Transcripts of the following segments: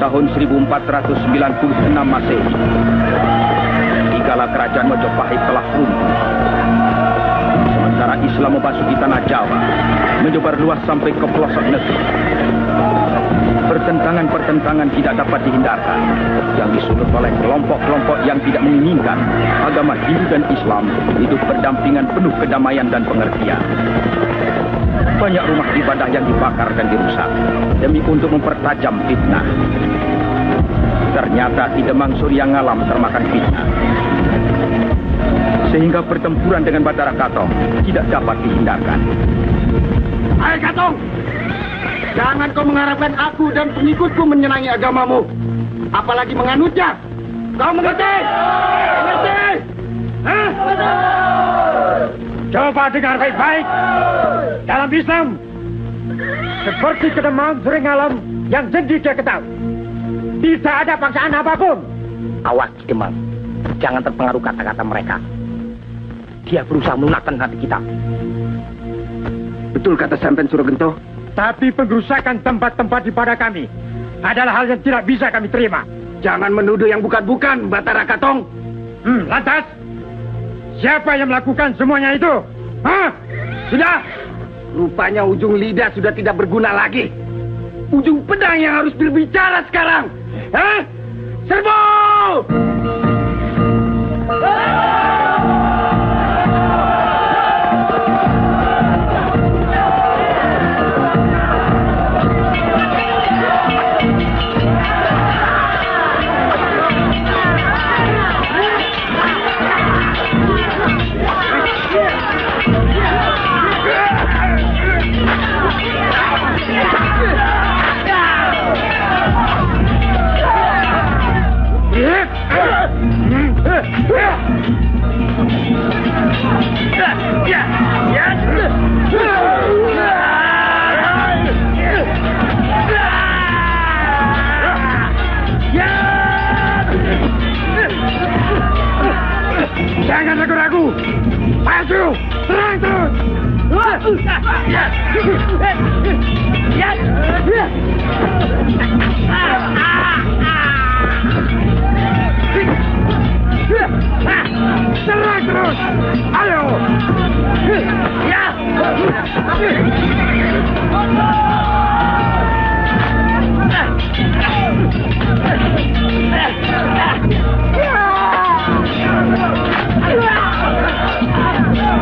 tahun 1496 Masehi. Dikala kerajaan Majapahit telah runtuh, sementara Islam memasuki tanah Jawa, menyebar luas sampai ke pelosok negeri. Pertentangan-pertentangan tidak dapat dihindarkan, yang disulut oleh kelompok-kelompok yang tidak menginginkan agama Hindu dan Islam hidup berdampingan penuh kedamaian dan pengertian. Banyak rumah ibadah yang dibakar dan dirusak demi untuk mempertajam fitnah. Ternyata Ki Demang Surya Ngalam termakan fitnah, sehingga pertempuran dengan Batara Katong tidak dapat dihindarkan. Hai Katong, jangan kau mengharapkan aku dan pengikutku menyenangi agamamu, apalagi menganutnya. Kau mengerti? Mengerti? Hah? Coba dengar baik-baik. Dalam Islam, seperti Ki Demang Surya Ngalam yang jadi dia ketahui, tidak ada paksaan apapun. Awas Ki Demang, jangan terpengaruh kata-kata mereka. Dia berusaha melunakkan hati kita. Betul kata Sampen Suragento. Tapi pengrusakan tempat-tempat ibadah kami adalah hal yang tidak bisa kami terima. Jangan menuduh yang bukan-bukan, Batara Katong. Lantas, siapa yang melakukan semuanya itu? Hah? Sudah? Rupanya ujung lidah sudah tidak berguna lagi. Ujung pedang yang harus berbicara sekarang. Hah? Serbu! Jangan ragu-ragu. Maju, serang terus. Serang terus. Ayo.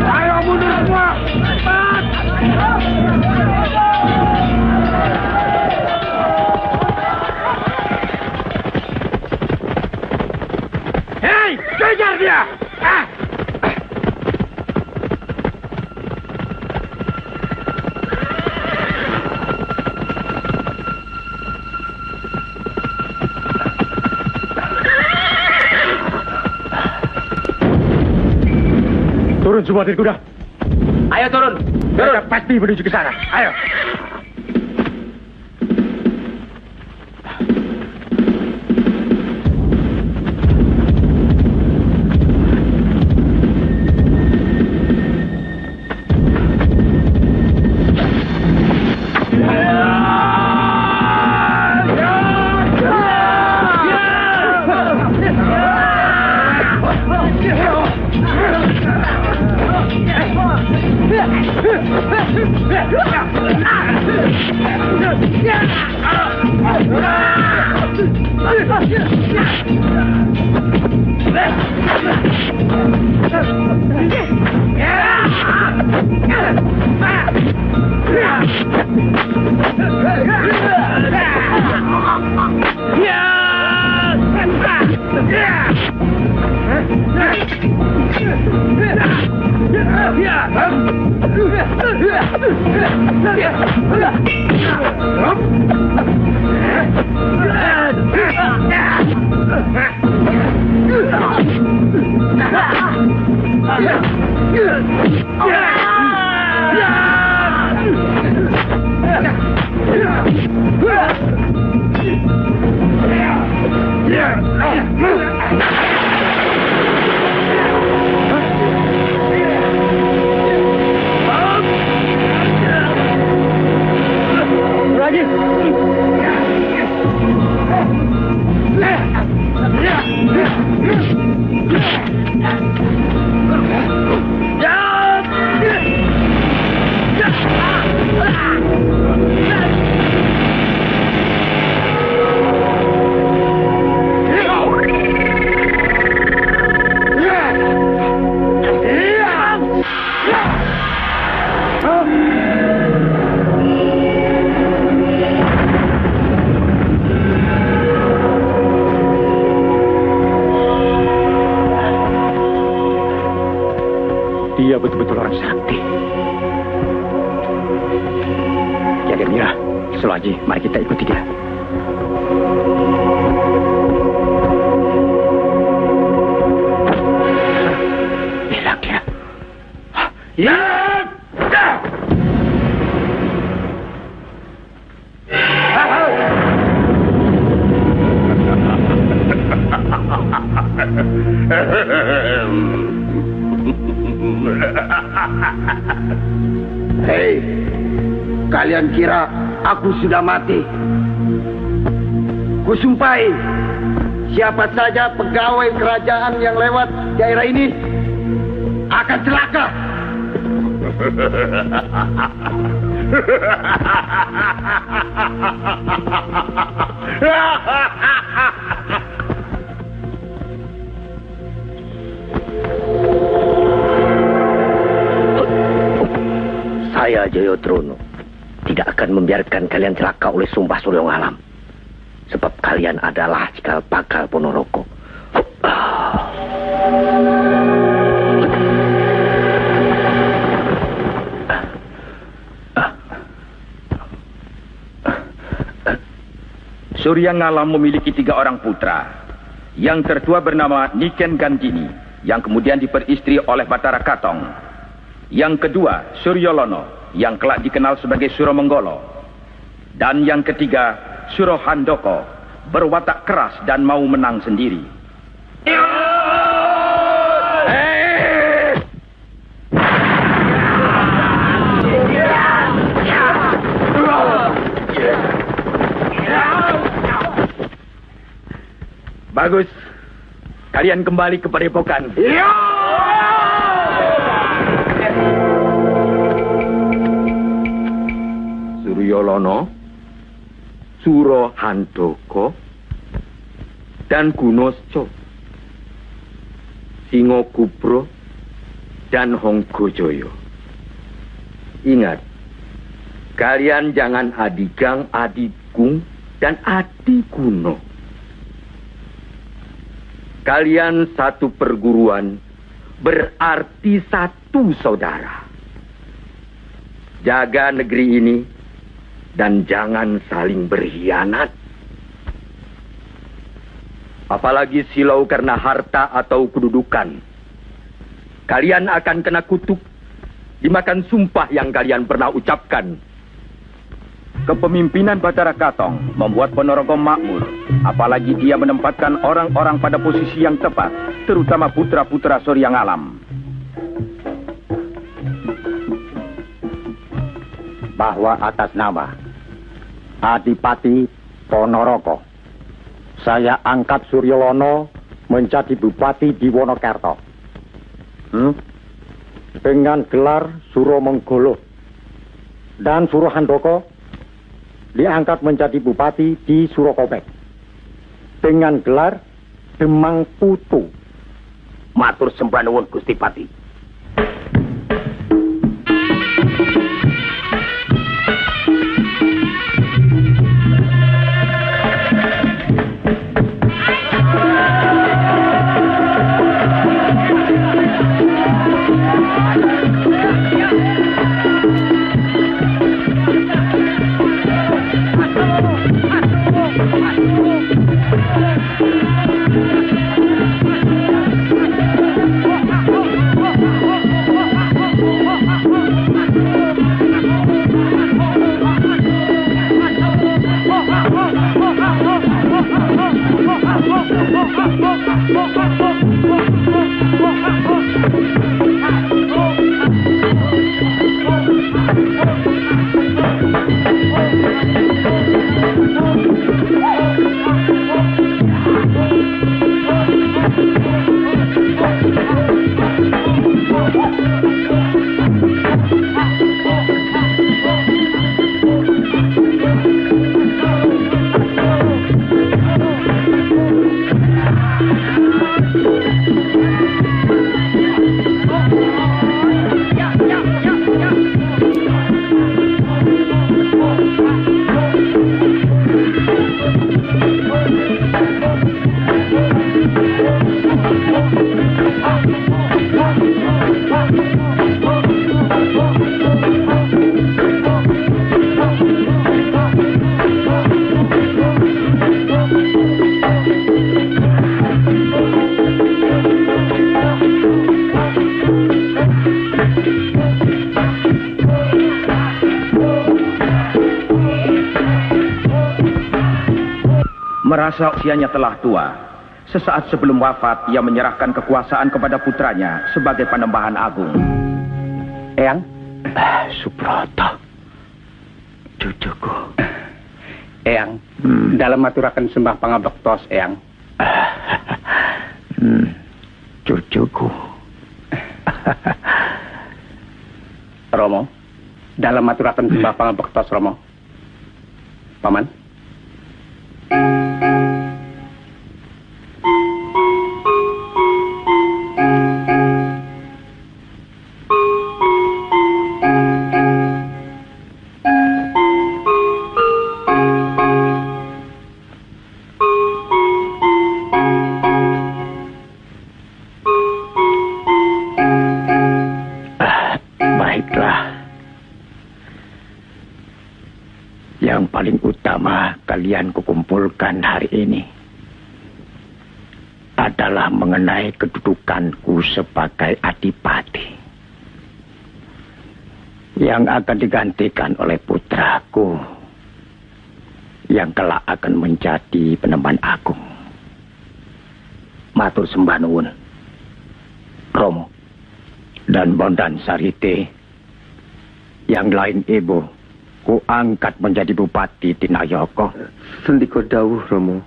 Ayo mundur semua. Cepat. Hei, kejar dia. Turun semua dari kuda. Ayo turun. Mereka pasti menuju ke sana. Ayo. Dia betul-betul orang sakti. Ya, Gemira, Sulaji, mari kita ikuti dia. Hilang dia. Ya! Hei, kalian kira aku sudah mati? Kusumpahi, siapa saja pegawai kerajaan yang lewat daerah ini akan celaka. Saya Jayodrono tidak akan membiarkan kalian celaka oleh sumpah Surya Ngalam. Sebab kalian adalah cikal bakal Ponorogo. Surya Ngalam memiliki 3 orang putra. Yang tertua bernama Niken Gandini, yang kemudian diperistri oleh Batara Katong. Yang kedua, Suryolono, yang kelak dikenal sebagai Suro Menggolo. Dan yang ketiga, Suro Handoko, berwatak keras dan mau menang sendiri. Bagus. Kalian kembali ke padepokan. Suryolono, Suro Handoko, dan Gunosco, Singo Kubro, dan Honggojoyo. Ingat, kalian jangan adigang, adigung, dan adiguno. Kalian satu perguruan, berarti satu saudara. Jaga negeri ini, dan jangan saling berkhianat. Apalagi silau karena harta atau kedudukan. Kalian akan kena kutuk, dimakan sumpah yang kalian pernah ucapkan. Kepemimpinan Batara Katong membuat Ponorogo makmur. Apalagi dia menempatkan orang-orang pada posisi yang tepat, terutama putra-putra Surya Ngalam. Bahwa atas nama Adipati Ponorogo, saya angkat Suryolono menjadi Bupati di Wonokerto. Dengan gelar Suro Menggolo. Dan Suro Handoko diangkat menjadi Bupati di Surokobek. Dengan gelar Demang Putu. Matur sembah nuwun Gusti Pati. Merasa usianya telah tua, sesaat sebelum wafat ia menyerahkan kekuasaan kepada putranya sebagai Panembahan Agung. Eyang, Subroto, cucuku. Eyang, dalam maturaken sembah pangabektos, Eyang. Cucuku. Romo, dalam maturaken sembah pangabektos, Romo. Paman. Yang paling utama kalian kukumpulkan hari ini adalah mengenai kedudukanku sebagai adipati yang akan digantikan oleh putraku yang kelak akan menjadi Panembahan Agung. Matur sembah nuwun, Romo dan Bondan Sarite. Yang lain ibu ku angkat menjadi Bupati Tinayoko. Sendika dawuh, Romo.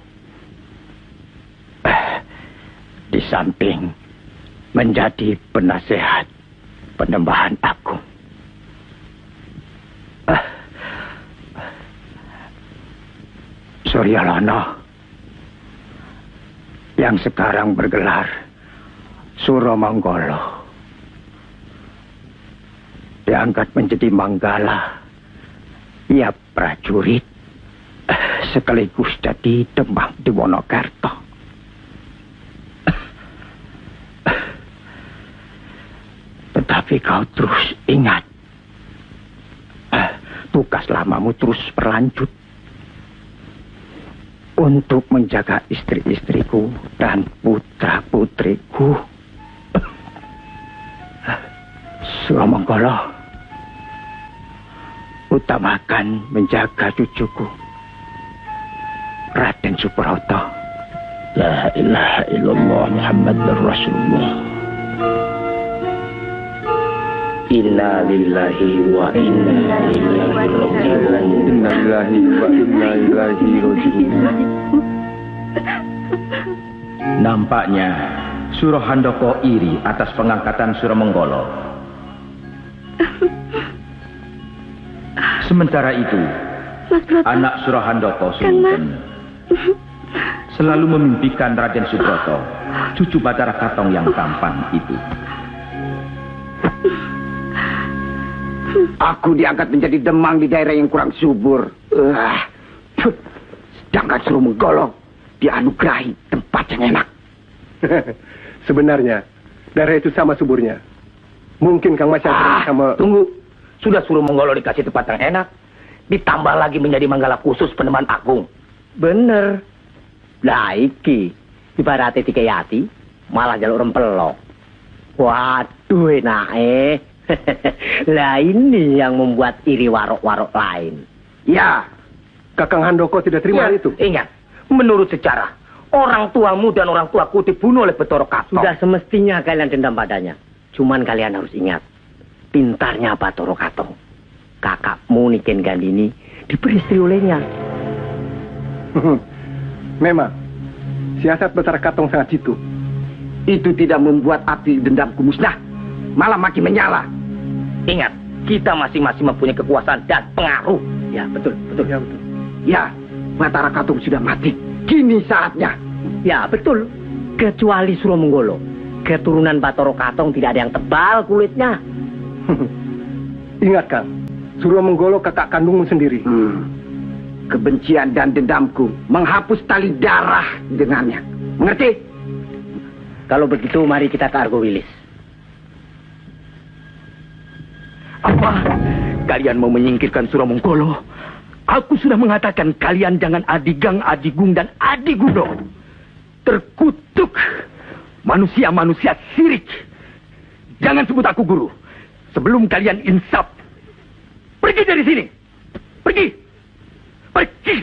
Di samping menjadi penasehat Panembahan Agung. Suryalono yang sekarang bergelar Suromanggolo diangkat menjadi Manggala. Ia prajurit sekaligus jadi Demang di Wonokerto. Tetapi kau terus ingat, tugas lamamu terus berlanjut untuk menjaga istri-istriku dan putra-putriku. Suromanggolo, utamakan menjaga cucuku, Raden Subroto. La ilaha illallah Muhammadur Rasulullah. Inna lillahi wa inna ilaihi raji'un. Inna lillahi wa inna ilaihi raji'un. Nampaknya Surohandoko iri atas pengangkatan Suromanggolo. Sementara itu, anak Surohandoko Sultan selalu memimpikan Raden Subroto, cucu Batara Katong yang tampan itu. Aku diangkat menjadi Demang di daerah yang kurang subur. Sedangkan Suromanggolo dianugerahi tempat yang enak. Sebenarnya, daerah itu sama suburnya. Mungkin Kang Mas sama... Tunggu, sudah Suromanggolo dikasih tempat yang enak, ditambah lagi menjadi Manggala khusus Panembahan Agung. Bener. Lah iki, ibaratnya dikayati, malah jalur rempelok. Waduh enake. Lah ini yang membuat iri warok-warok lain. Ya, Kakang Handoko tidak terima ya, itu. Ingat, menurut sejarah, orang tuamu dan orang tuaku dibunuh oleh Bathara Katong. Sudah semestinya kalian dendam padanya. Cuman kalian harus ingat, pintarnya Bathara Katong. Kakakmu Niken Gandini diberi istri olehnya. Memang, siasat Bathara Katong sangat jitu. Itu tidak membuat api dendamku musnah, malah makin menyala. Ingat, kita masing-masing mempunyai kekuasaan dan pengaruh. Ya, betul. Ya, betul. Ya, Bathara Katong sudah mati. Kini saatnya. Ya, betul. Kecuali Suromanggolo. Keturunan Bathara Katong tidak ada yang tebal kulitnya. Ingat, Kang. Suromanggolo kakak kandungmu sendiri. Kebencian dan dendamku menghapus tali darah dengannya. Mengerti? Kalau begitu, mari kita ke Argowilis. Apa? Kalian mau menyingkirkan Suromanggolo? Aku sudah mengatakan kalian jangan adigang, adigung, dan adigudo. Terkutuk. Manusia-manusia sirik. Jangan sebut aku guru. Sebelum kalian insaf. Pergi dari sini. Pergi. Pergi.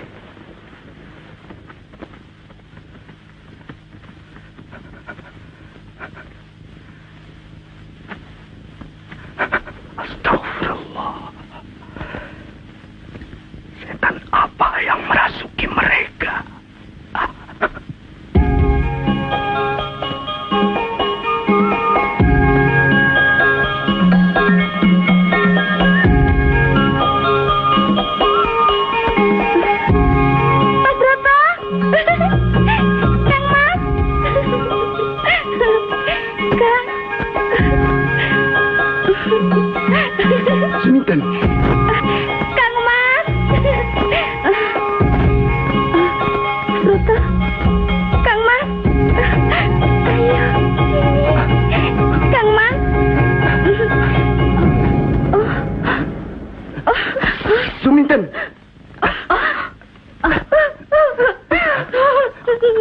Suminten. Kang Mas. Broto. Kang Mas. Ayo. Kang Mas. Suminten.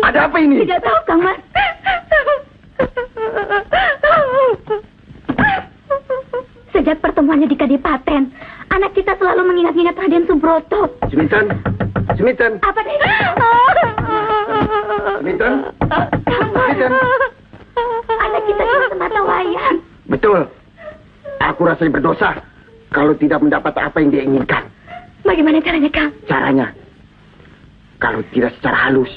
Ada apa ini? Tidak tahu, Kang Mas. Sejak pertemuannya di Kadipaten, anak kita selalu mengingat-ingat Raden Subroto. Suminten. Suminten. Apa deh? Suminten. Suminten. Anak kita cuma semata wayang. Betul. Aku rasanya berdosa kalau tidak mendapat apa yang dia inginkan. Bagaimana caranya, Kang? Caranya, kalau tidak secara halus,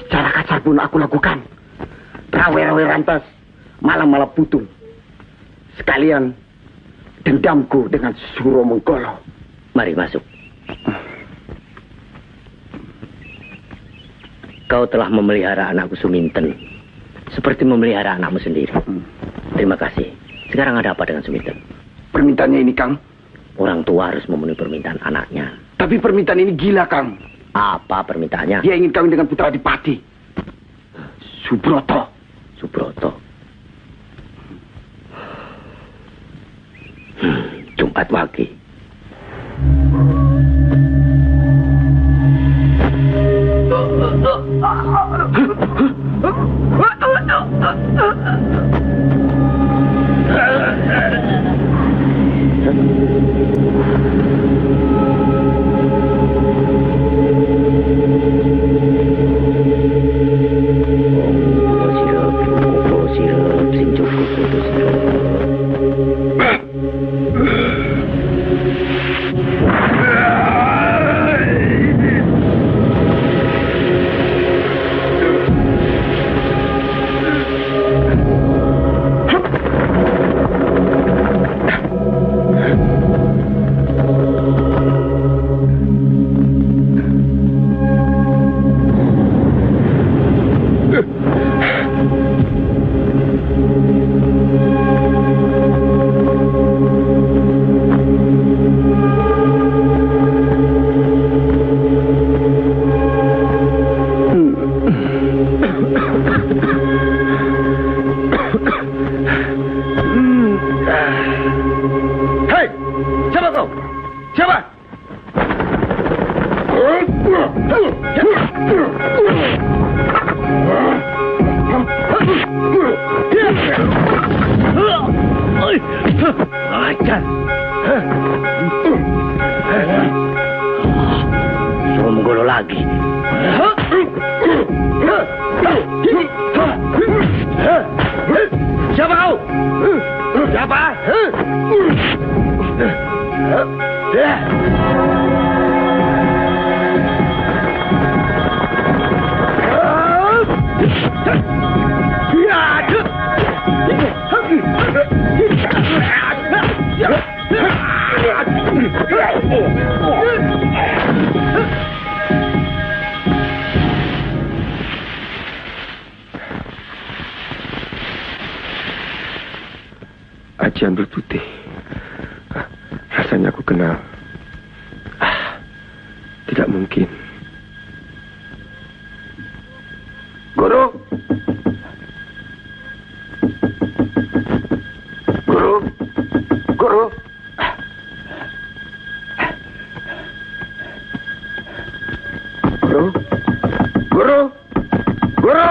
secara kasar pun aku lakukan. Rawe-rawe rantas, malam-malam putung. Sekalian dendamku dengan Suro Menggolo. Mari masuk. Kau telah memelihara anakku Suminten seperti memelihara anakmu sendiri. Terima kasih. Sekarang ada apa dengan Suminten? Permintaannya ini, Kang. Orang tua harus memenuhi permintaan anaknya. Tapi permintaan ini gila, Kang. Apa permintaannya? Dia ingin kawin dengan putra Adipati. Subroto. Subroto. Jumat Wage. Suruh menggolo lagi. Siapa kau? Siapa? Ajian berputih. Rasanya aku kenal. Tidak mungkin. Guru. Guru. Guru. Guru. Guru. Guru.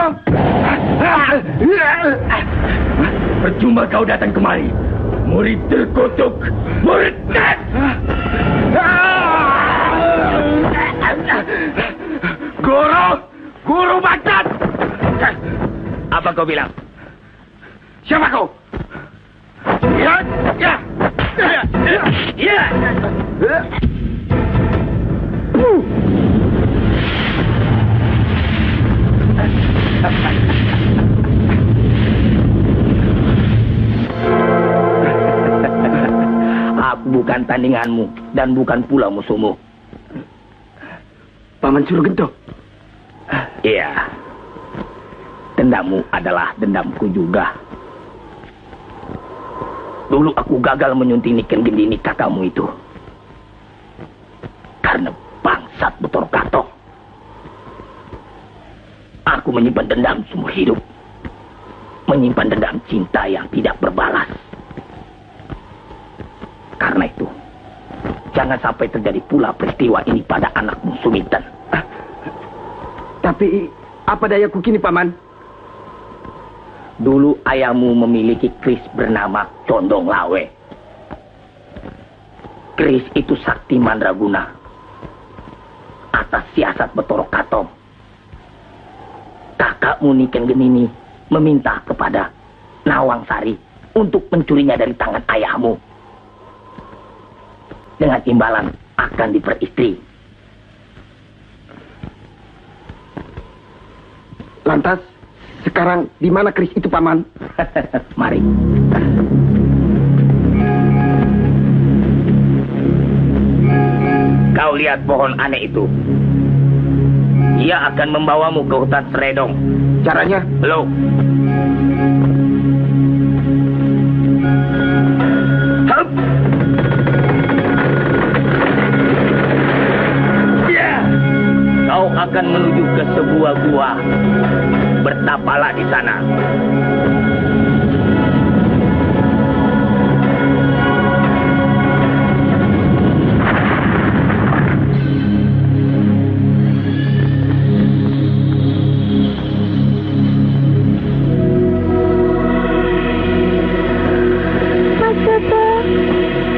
Percuma kau datang kemari. Murid terkutuk. Murid tet. Guru. Guru Bacat. Apa kau bilang? Siapa kau? Ya. Ya. Ya. Ya. Aku bukan tandinganmu dan bukan pula musuhmu. Paman Surogento. Iya. Dendammu adalah dendamku juga. Dulu aku gagal menyunting Niken Gendini kakakmu itu. Karena bangsat Betoro Katong. Aku menyimpan dendam seumur hidup. Menyimpan dendam cinta yang tidak berbalas. Karena itu, jangan sampai terjadi pula peristiwa ini pada anakmu Suminten. Tapi apa dayaku kini, Paman? Dulu ayahmu memiliki keris bernama Condong Lawe. Keris itu sakti mandraguna atas siasat Betoro Katong. Kakakmu Niken Gendini meminta kepada Nawang Sari untuk mencurinya dari tangan ayahmu. Dengan imbalan akan diperistri. Lantas, sekarang di mana keris itu, Paman? Mari. Kau lihat pohon aneh itu. Ia akan membawamu ke hutan Seredong. Caranya? Lo. Hup. Kau akan menuju ke sebuah gua. Bertapalah di sana. Mas Broto,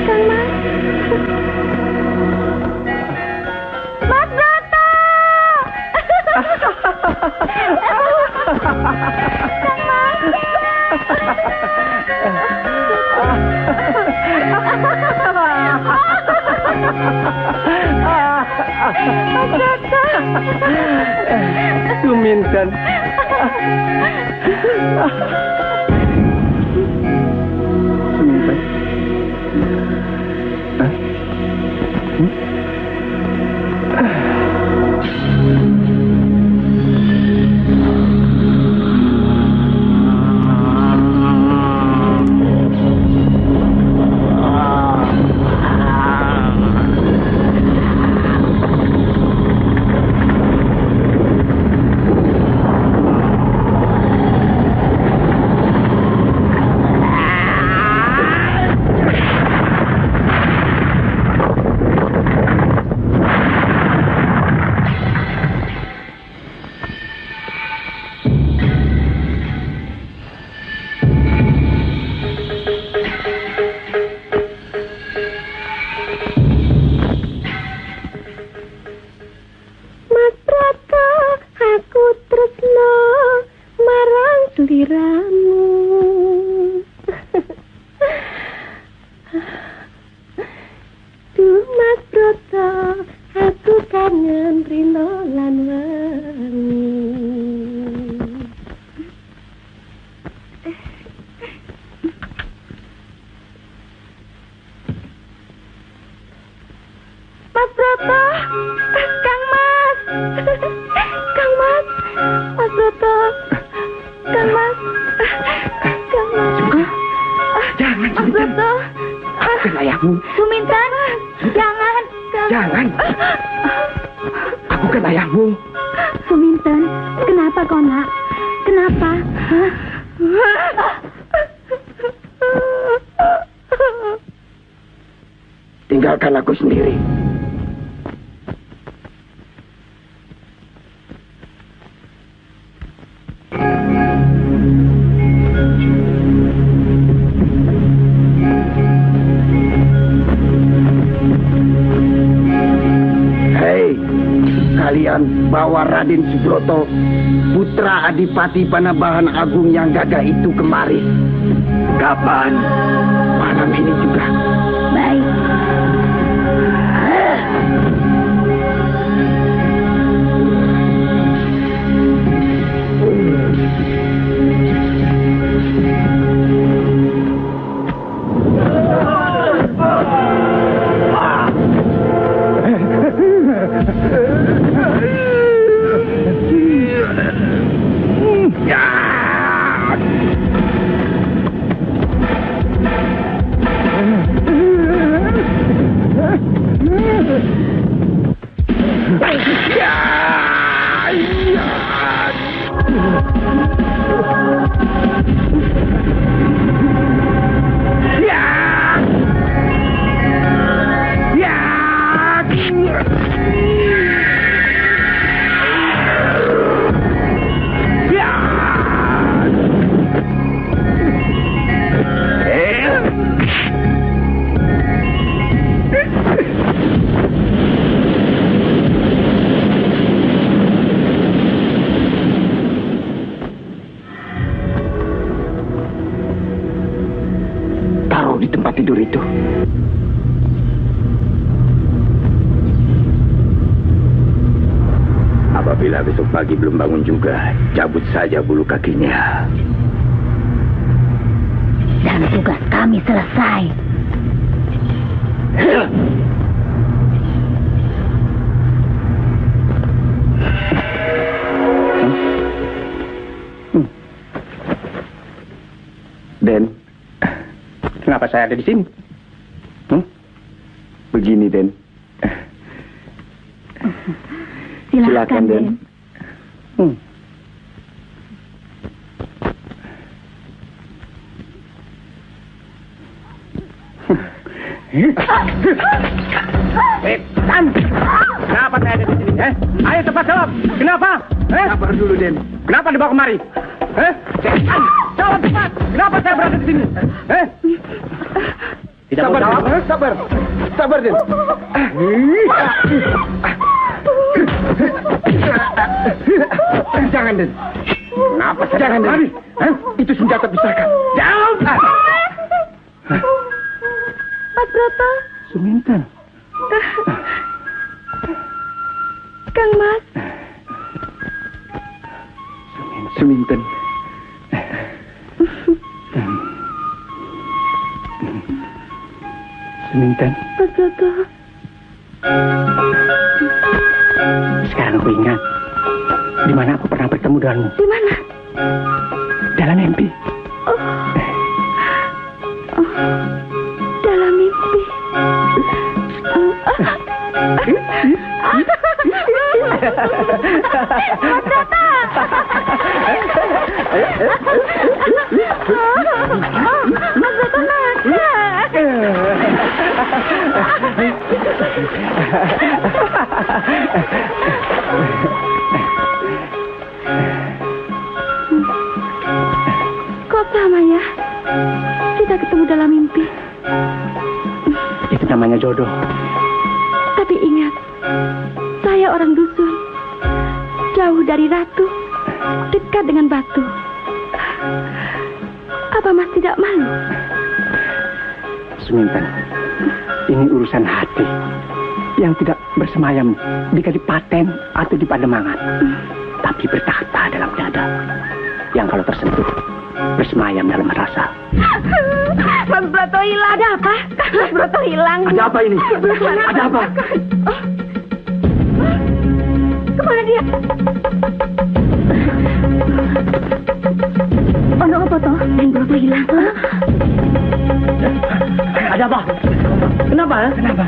Kang Mas. Mas Broto! Kang Mas. Mas Broto. Suminten. Suminten. Tinggalkan aku sendiri. Hei, kalian bawa Raden Subroto, putra Adipati Panabahan Agung yang gagah itu kemari. Kapan? Malam ini juga. Baik. Apabila besok pagi belum bangun juga, cabut saja bulu kakinya. Dan tugas kami selesai. Den, kenapa saya ada di sini? Begini, Den. Silakan, Den. Setan! Kenapa saya ada di sini? Ayo cepat jawab. Kenapa? Sabar dulu, Den. Kenapa dibawa kemari? Setan! Jawab cepat. Kenapa saya berada di sini? Tidak Sabar, mau jawab? Den. Sabar. Sabar, Den. Jangan, Den. Kenapa saya? Jangan, Den. Itu senjata pisakan. Jawab! Mas Broto, Suminten. Kang Mas. Suminten. Suminten. Mas Broto. Sekarang aku ingat di mana aku pernah bertemu denganmu. Di mana? Dalam mimpi. Dalam mimpi. Kok sama ya? Kita ketemu dalam mimpi. Itu namanya jodoh. Tapi ingat, saya orang dusun. Jauh dari ratu, dekat dengan batu. Apa Mas tidak malu? Suminten, ini urusan hati yang tidak bersemayam di Kadipaten atau di Pademangan, tapi bertahta dalam dada yang kalau tersentuh bersemayam dalam rasa. Mas Broto hilang. Ada apa? Mas Broto hilang. Ada apa ini? Ada apa? Kemana dia? Ono apa toh? Mas Broto hilang. Ada apa? Kenapa? Kenapa?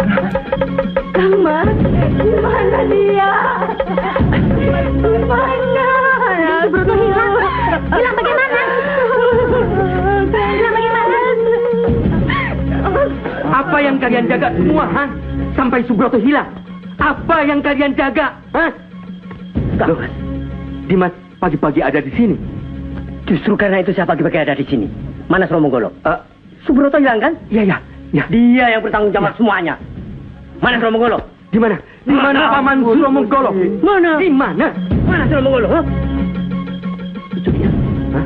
Kang Mas, di mana dia? Di mana? Mas Broto hilang. Hilang bagaimana? Hilang bagaimana? Apa yang kalian jaga semua, ha? Sampai Subroto hilang. Apa yang kalian jaga, ha? Loh, Dimas pagi-pagi ada di sini. Justru karena itu saya pagi-pagi ada di sini. Mana Sromonggolo? Subroto hilang kan? Iya. Dia yang bertanggung jawab semuanya. Mana Sromonggolo? Di mana? Di mana Paman Sromonggolo? Mana? Di mana? Mana Sromonggolo? Ha? Itu dia. Hah?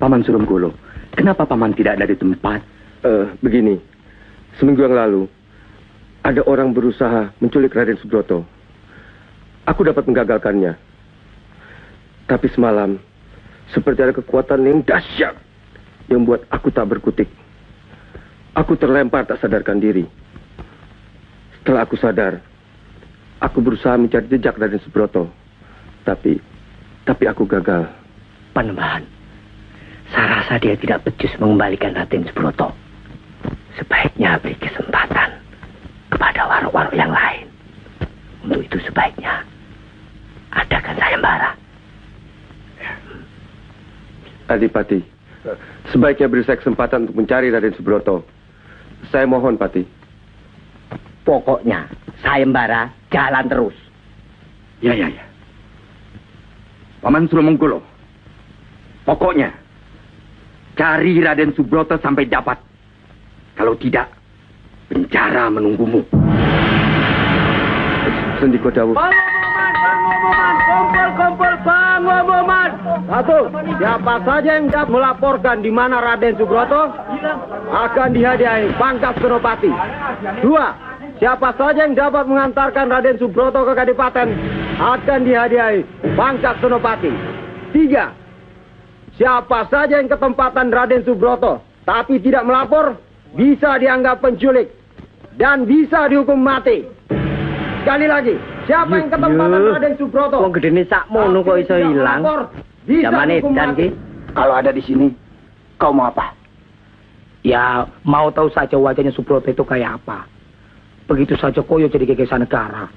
Paman Sromonggolo, kenapa Paman tidak ada di tempat? Begini, seminggu yang lalu, ada orang berusaha menculik Raden Subroto. Aku dapat menggagalkannya. Tapi semalam, seperti ada kekuatan yang dahsyat yang membuat aku tak berkutik. Aku terlempar tak sadarkan diri. Setelah aku sadar, aku berusaha mencari jejak Raden Subroto. Tapi aku gagal. Panembahan, saya rasa dia tidak becus mengembalikan Raden Subroto. Sebaiknya beri kesempatan kepada warok-warok yang lain. Untuk itu sebaiknya adakan sayembara. Adipati, sebaiknya beri saya kesempatan untuk mencari Raden Subroto. Saya mohon, Pati. Pokoknya sayembara jalan terus. Ya. Paman Sromonggolo, pokoknya cari Raden Subroto sampai dapat. Kalau tidak, penjara menunggumu. Sendiko Dawuh. Pengumuman, kumpul, pengumuman. Satu, siapa saja yang dapat melaporkan di mana Raden Subroto akan dihadiahi pangkat Senopati. Dua, siapa saja yang dapat mengantarkan Raden Subroto ke Kadipaten akan dihadiahi pangkat Senopati. Tiga, siapa saja yang ketempatan Raden Subroto tapi tidak melapor bisa dianggap penculik dan bisa dihukum mati. Sekali lagi, siapa yang ketempatan Raden Subroto? Wong gedene sakmono kok iso ilang. Zaman edan ki. Kalau ada di sini, kau mau apa? Ya, mau tahu saja wajahnya Subroto itu kayak apa. Begitu saja koyo jadi gegesa negara.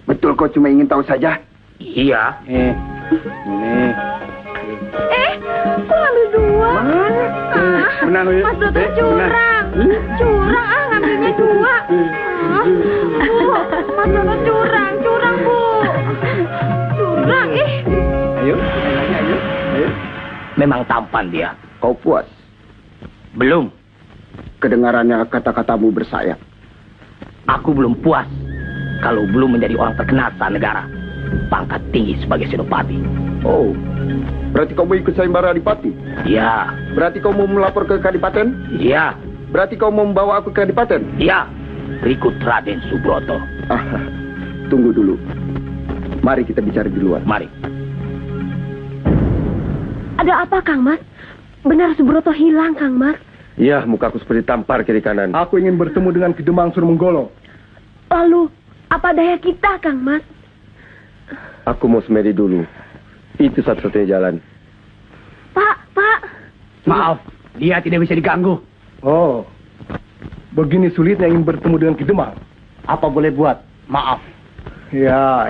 Betul kau cuma ingin tahu saja? Iya. Ini. Kok ngambil dua? Benar, Mas Broto curang. Curang, ngambilnya dua. Bu, Mas Broto curang, Bu. Curang, Ayo. Memang tampan dia. Kau puas? Belum. Kedengarannya kata-katamu bersayap. Aku belum puas kalau belum menjadi orang terkenal negara. Pangkat tinggi sebagai senopati. Oh, berarti kau mau ikut sayembara Adipati? Iya. Berarti kau mau melapor ke Kadipaten? Iya. Berarti kau mau membawa aku ke Kadipaten? Iya. Berikut Raden Subroto. Tunggu dulu. Mari kita bicara di luar. Mari. Ada apa, Kang Mas? Benar Subroto hilang, Kang Mas. Iya, mukaku seperti tampar kiri kanan. Aku ingin bertemu dengan Kidemang Surumenggolo. Lalu, apa daya kita, Kang Mas? Aku mau semedi dulu. Itu satu-satunya jalan. Pak. Maaf, dia tidak bisa diganggu. Oh, begini sulitnya ingin bertemu dengan Kidemang. Apa boleh buat? Maaf. Ya.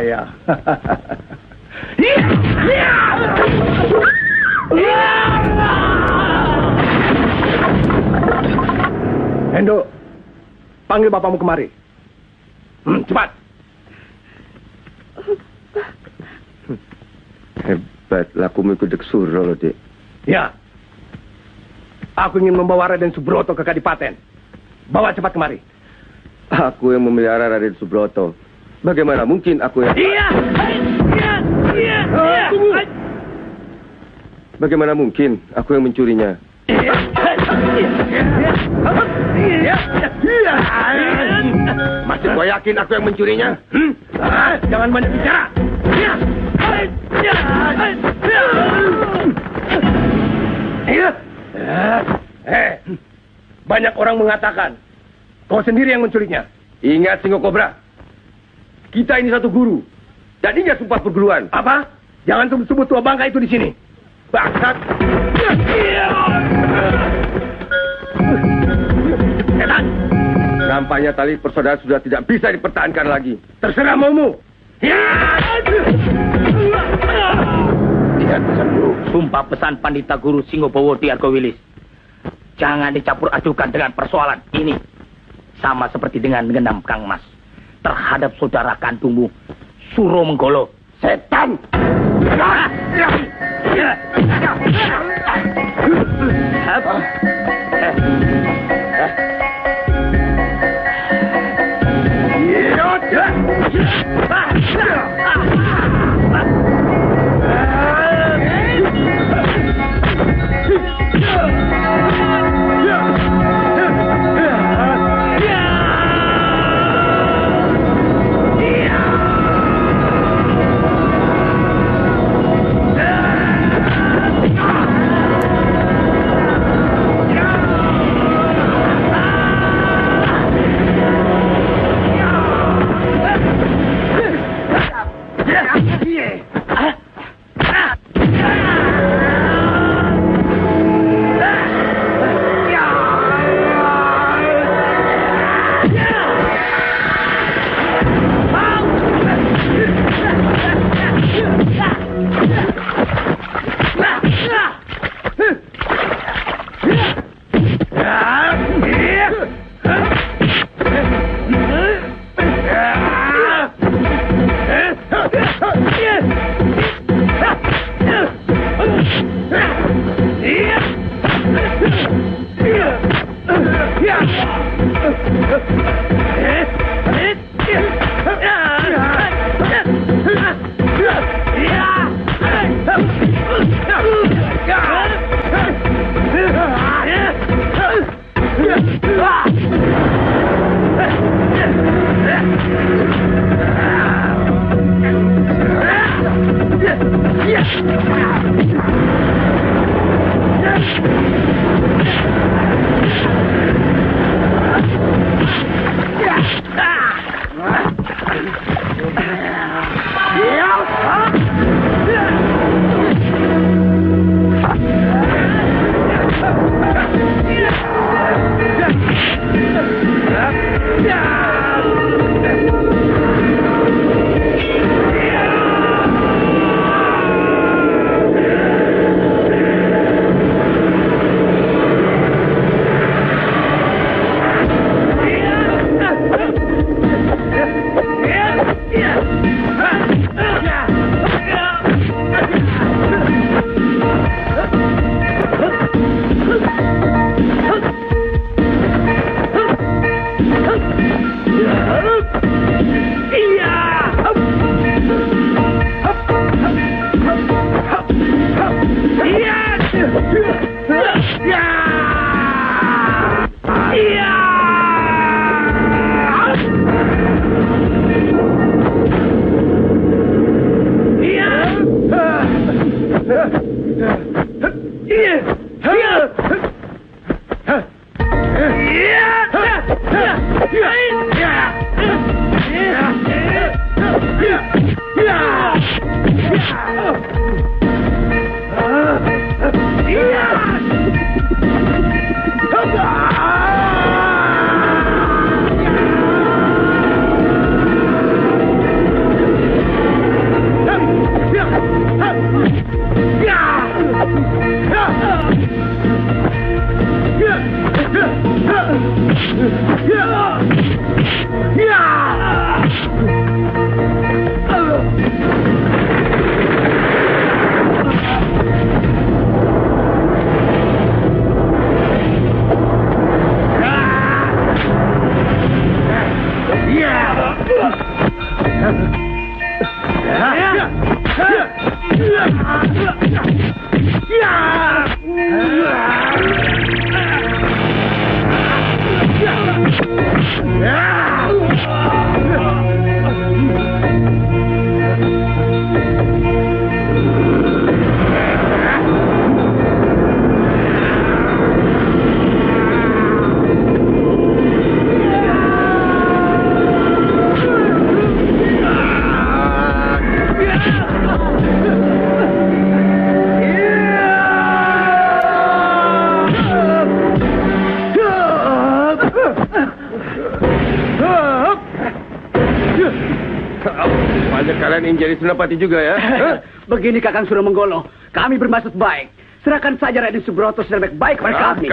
Hendo, panggil bapakmu kemari. Cepat. Hebat, lakumu ikut dek suro loh, Dek. Ya. Aku ingin membawa Raden Subroto ke Kadipaten. Bawa cepat kemari. Aku yang memelihara Raden Subroto. Bagaimana mungkin aku yang... Iya. Bagaimana mungkin aku yang mencurinya? Masih kau yakin aku yang mencurinya? Jangan banyak bicara. Banyak orang mengatakan kau sendiri yang menculiknya. Ingat Singo Kobra. Kita ini satu guru. Dan ingat sumpah perguruan. Apa? Jangan sebut tua bangka itu di sini. Bangsat. Setan. Nampaknya tali persaudaraan sudah tidak bisa dipertahankan lagi. Terserah maumu. Lihat pesan guru. Sumpah pesan Pandita Guru Singobowo Argowilis. Jangan dicampur adukan dengan persoalan ini. Sama seperti dengan mengenam Kang Mas terhadap saudara kandungmu Suromenggolo. Setan. Kalian ingin jadi senapati juga ya? Begini Kakang Suromenggolo, kami bermaksud baik. Serahkan saja Raden Subroto secara baik-baik kepada kami.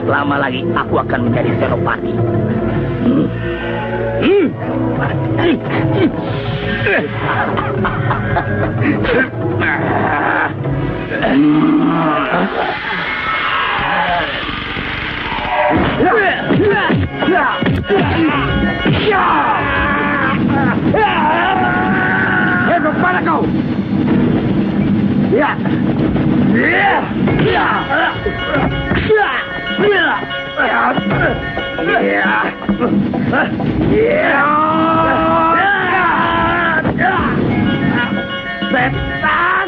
Tak lama lagi aku akan menjadi Senopati. Hei, kepala kau! Setan!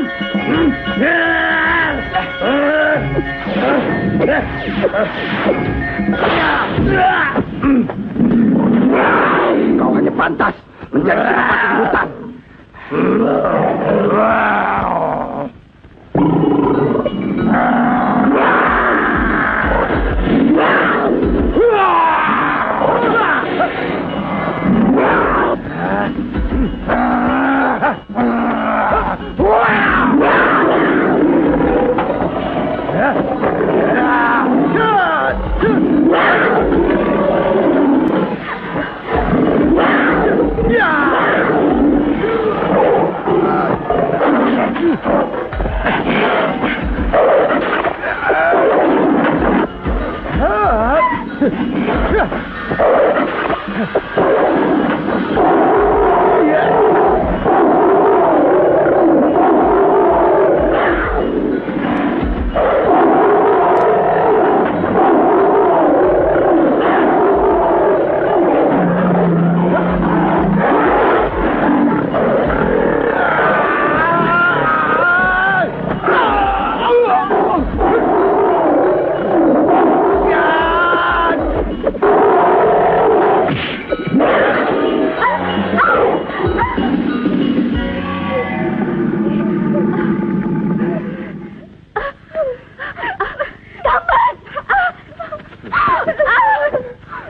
Kau hanya pantas menjadi senopati di hutan.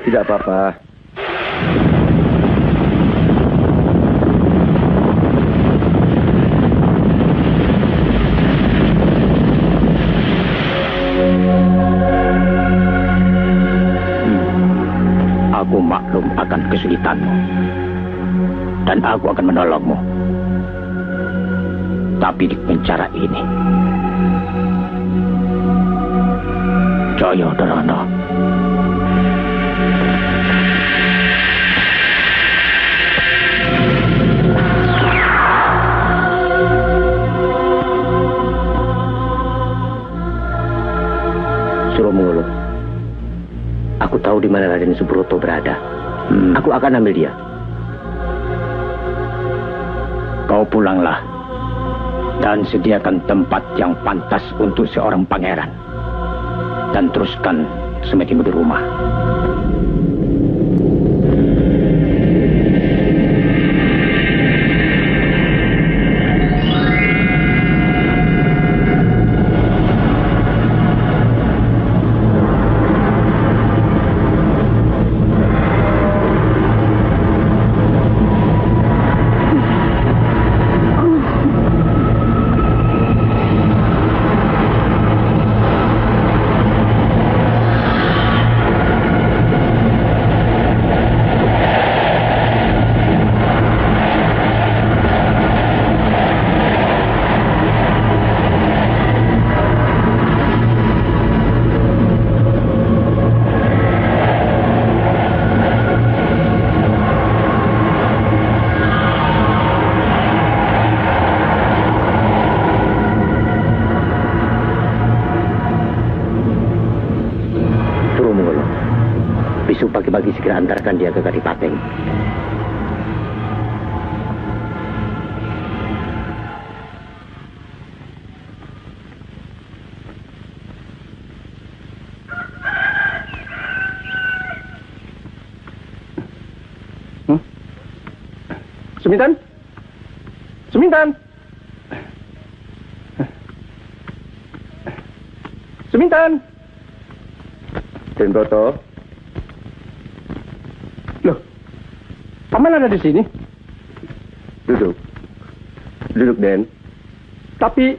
Tidak apa-apa. Aku maklum akan kesulitanmu. Dan aku akan menolongmu. Tapi dengan cara ini. Jayodharana. Suromongolo, aku tahu di mana Raden Subroto berada. Aku akan ambil dia. Kau pulanglah dan sediakan tempat yang pantas untuk seorang pangeran. Dan teruskan semedimu di rumah. Besok pagi-pagi segera antarkan dia ke Kadipaten. Suminten? Suminten? Suminten? Den Broto? Loh, Paman ada di sini? Duduk. Duduk, Den. Tapi,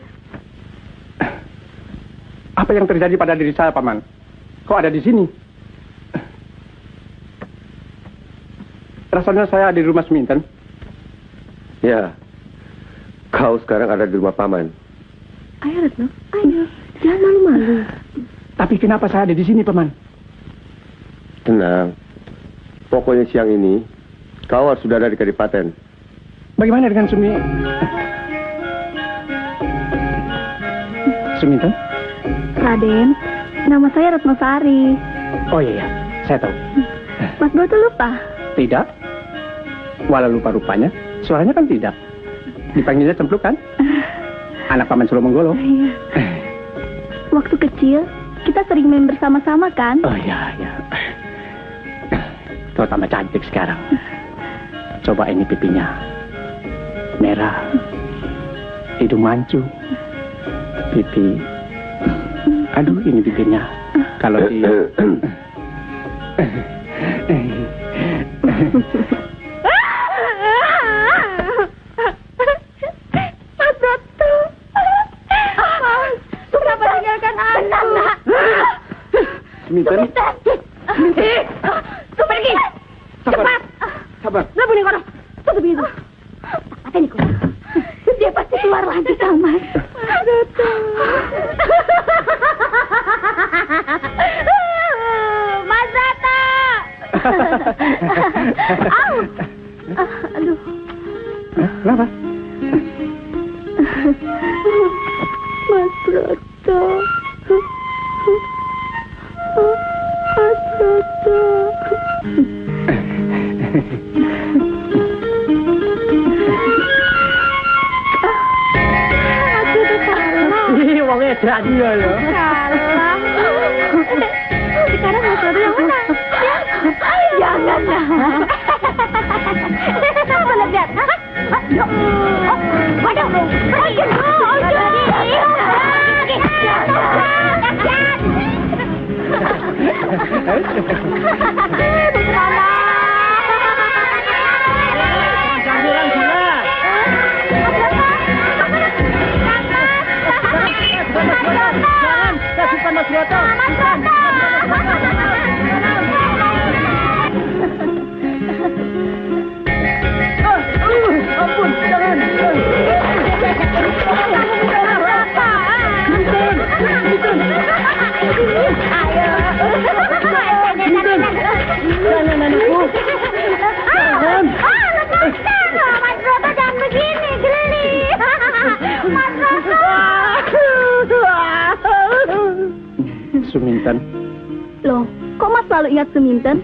apa yang terjadi pada diri saya, Paman? Kok ada di sini? Rasanya saya ada di rumah Suminten. Ya, kau sekarang ada di rumah Paman. Ayo, Retno, ayo. Jangan malu-malu. Tapi kenapa saya ada di sini, Paman? Tenang. Pokoknya siang ini, kau harus sudah ada di Kadipaten. Bagaimana dengan Suminten? Raden, nama saya Retno Sari. Oh iya, saya tahu. Mas Broto lupa? Tidak. Walau lupa-rupanya, suaranya kan tidak. Dipanggilnya Cempluk kan? Anak Paman Suromonggolo. Iya. Waktu kecil, kita sering main bersama-sama kan? Oh iya, iya. Kau tambah cantik sekarang. Coba ini pipinya. Merah. Hidung mancung. Pipi. Aduh, ini bibirnya. Kalau di... Mas Broto. Kenapa tinggalkan anak, nak? Suminten? Pergi. Cepat. Sabar. Nggak boleh kono. Tutup itu. Apa ini kono? Dia pasti keluar lagi, Kang Mas. Mas Broto. Aduh. Kenapa? Mas Broto. Mas Broto. Ih, wong edan ya lho. Kalah. Sekarang Mas Broto yang menang. Ya? Jangan. Coba lihat. Yuk. Waduh. Pergi. Ampun, jangan. Jangan anakku. Jangan. Lepaskan. Mas Broto jangan begini, Geli. Mas Broto. Suminten. Loh, kok Mas selalu ingat Suminten?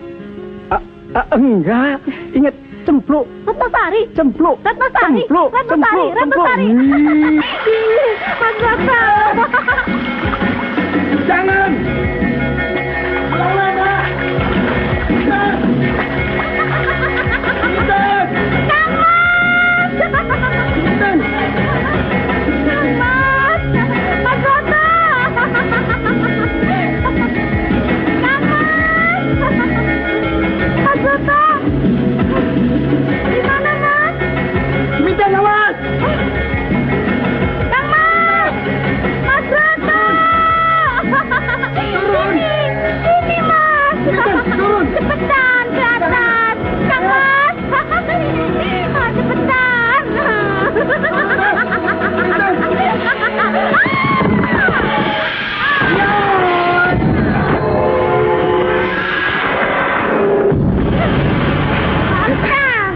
Enggak, ingat Cempluk. Retno Sari. Cempluk. Retno Sari. Cempluk. Retno Sari. Retno Sari. Mas Broto. Jangan. Cepetan ke atas, Kang Mas. Cepetan.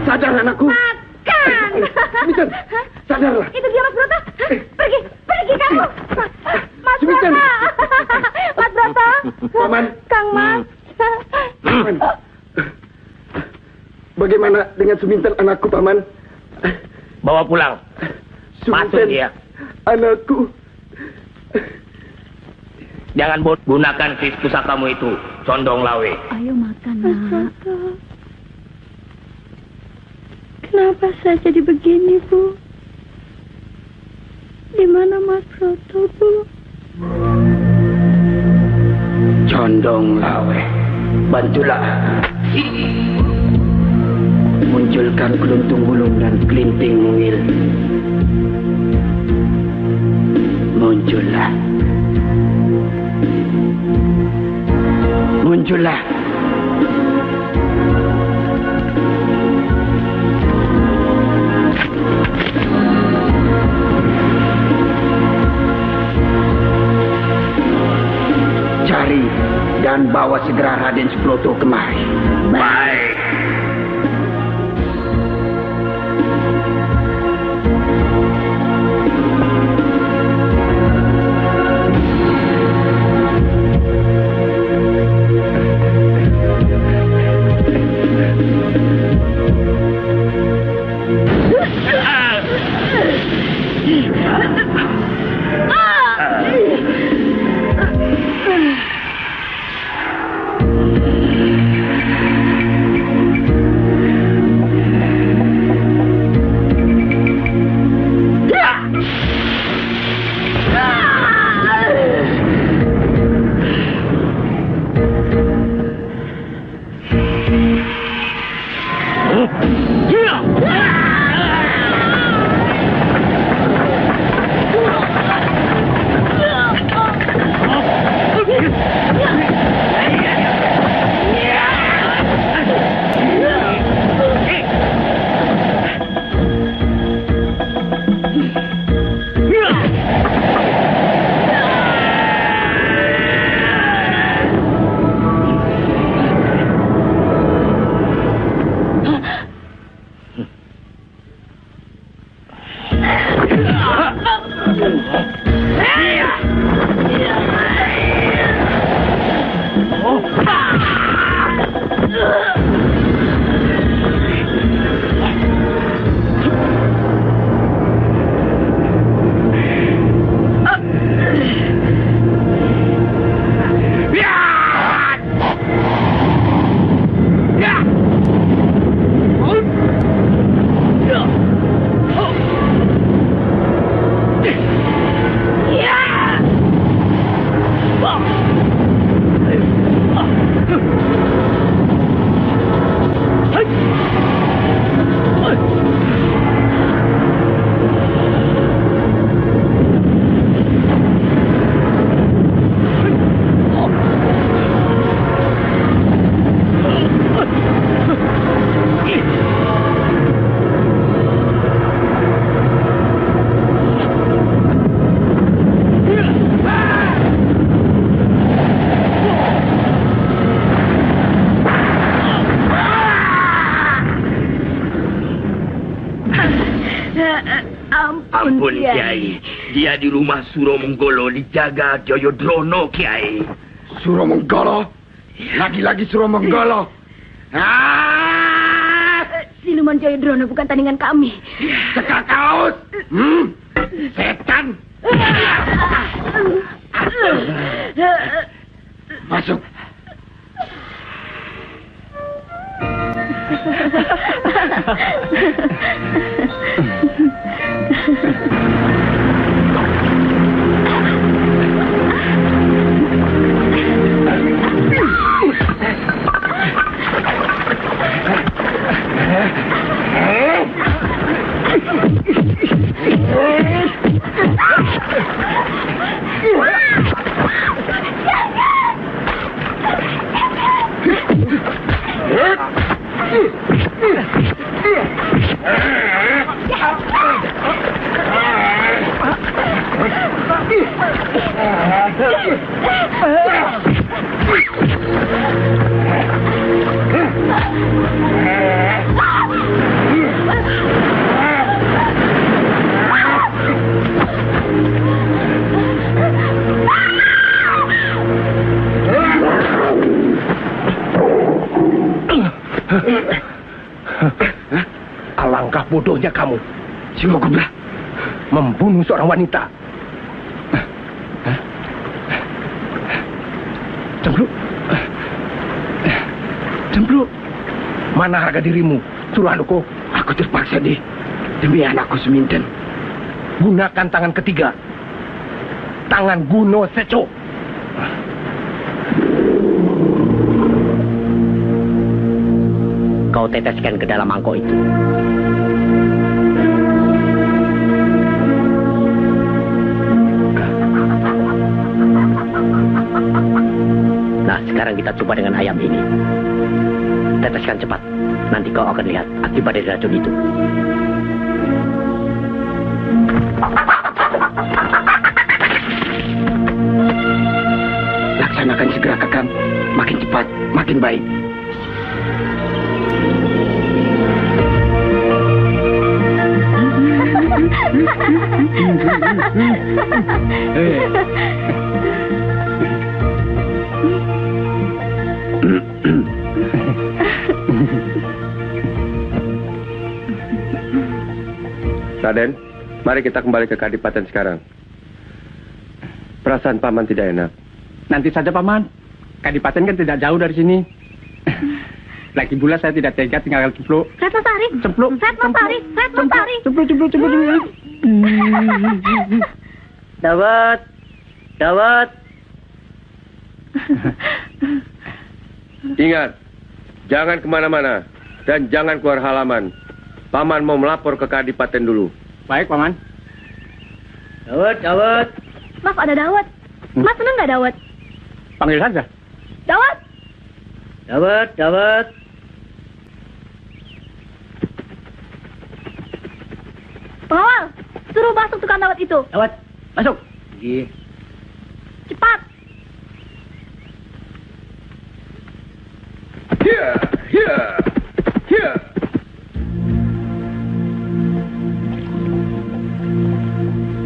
Sadar anakku. Makan. Suminten, sadarlah. Itu dia Mas Broto. Pergi kamu. Mas Suminten. Broto. Mas Broto. Paman. Kang Mas. Bagaimana dengan Suminten anakku, Paman? Bawa pulang. Masuk dia. Anakku. Jangan gunakan kris pusakamu itu, condong lawe. Ayo makan, nak. Kenapa saya jadi begini, Bu? Di mana Mas Broto, Bu? Condong lawe, bantulah. Munculkan keluntung bulung dan kelinting mungil. Muncullah. Muncullah. Cari dan bawa segera Raden Subroto kemari. Baik. Ampun, Kiai. Dia di rumah Suromenggolo dijaga Jayodrono, Kiai. Suromenggolo? Lagi-lagi Suromenggolo. Siluman Jayodrono bukan tandingan kami. Cekak kaos. Setan. Masuk. Alangkah bodohnya kamu, Simokubra, membunuh seorang wanita. Cempluk, mana harga dirimu, Surahandoko? Aku terpaksa demi anakku Seminten. Gunakan tangan ketiga. Tangan Guno Seco. Kau teteskan ke dalam mangkok itu. Nah, sekarang kita coba dengan ayam ini. Teteskan cepat. Nanti kau akan lihat akibat dari racun itu. Laksanakan segera, Kakang. Makin cepat, makin baik. Raden, mari kita kembali ke Kadipaten sekarang. Perasaan Paman tidak enak. Nanti saja, Paman. Kadipaten kan tidak jauh dari sini. Lagi pula saya tidak tega tinggalkan Cempluk. Retnosari. Cempluk. Retnosari. Retnosari. Cempluk. Dawet. Ingat, jangan kemana-mana dan jangan keluar halaman. Paman mau melapor ke Kadipaten dulu. Baik, Paman. Dawet. Mas, ada Dawet. Mas seneng nggak Dawet? Panggil saja. Dawet. Pengawal, suruh masuk tukang Dawet itu. Dawet, masuk. Iya. Cepat.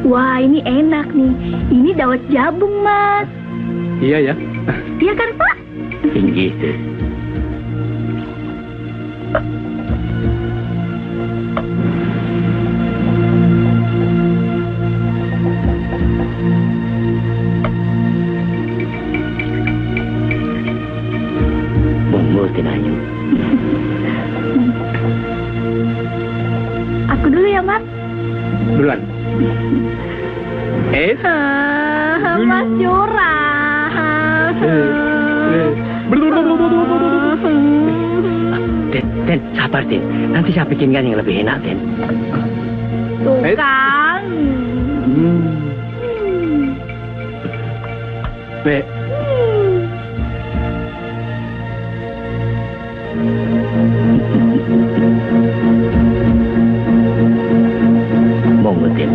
Wah, ini enak nih. Ini dawet jabung, Mas. Iya ya. Iya kan, Pak? Tinggi itu. Bungul tinayu. Aku dulu ya, Mas. Duluan. Mas curang. Den, sabar, Den. Nanti saya bikinkan yang lebih enak, Den. Tuh kan. Monggo, Den.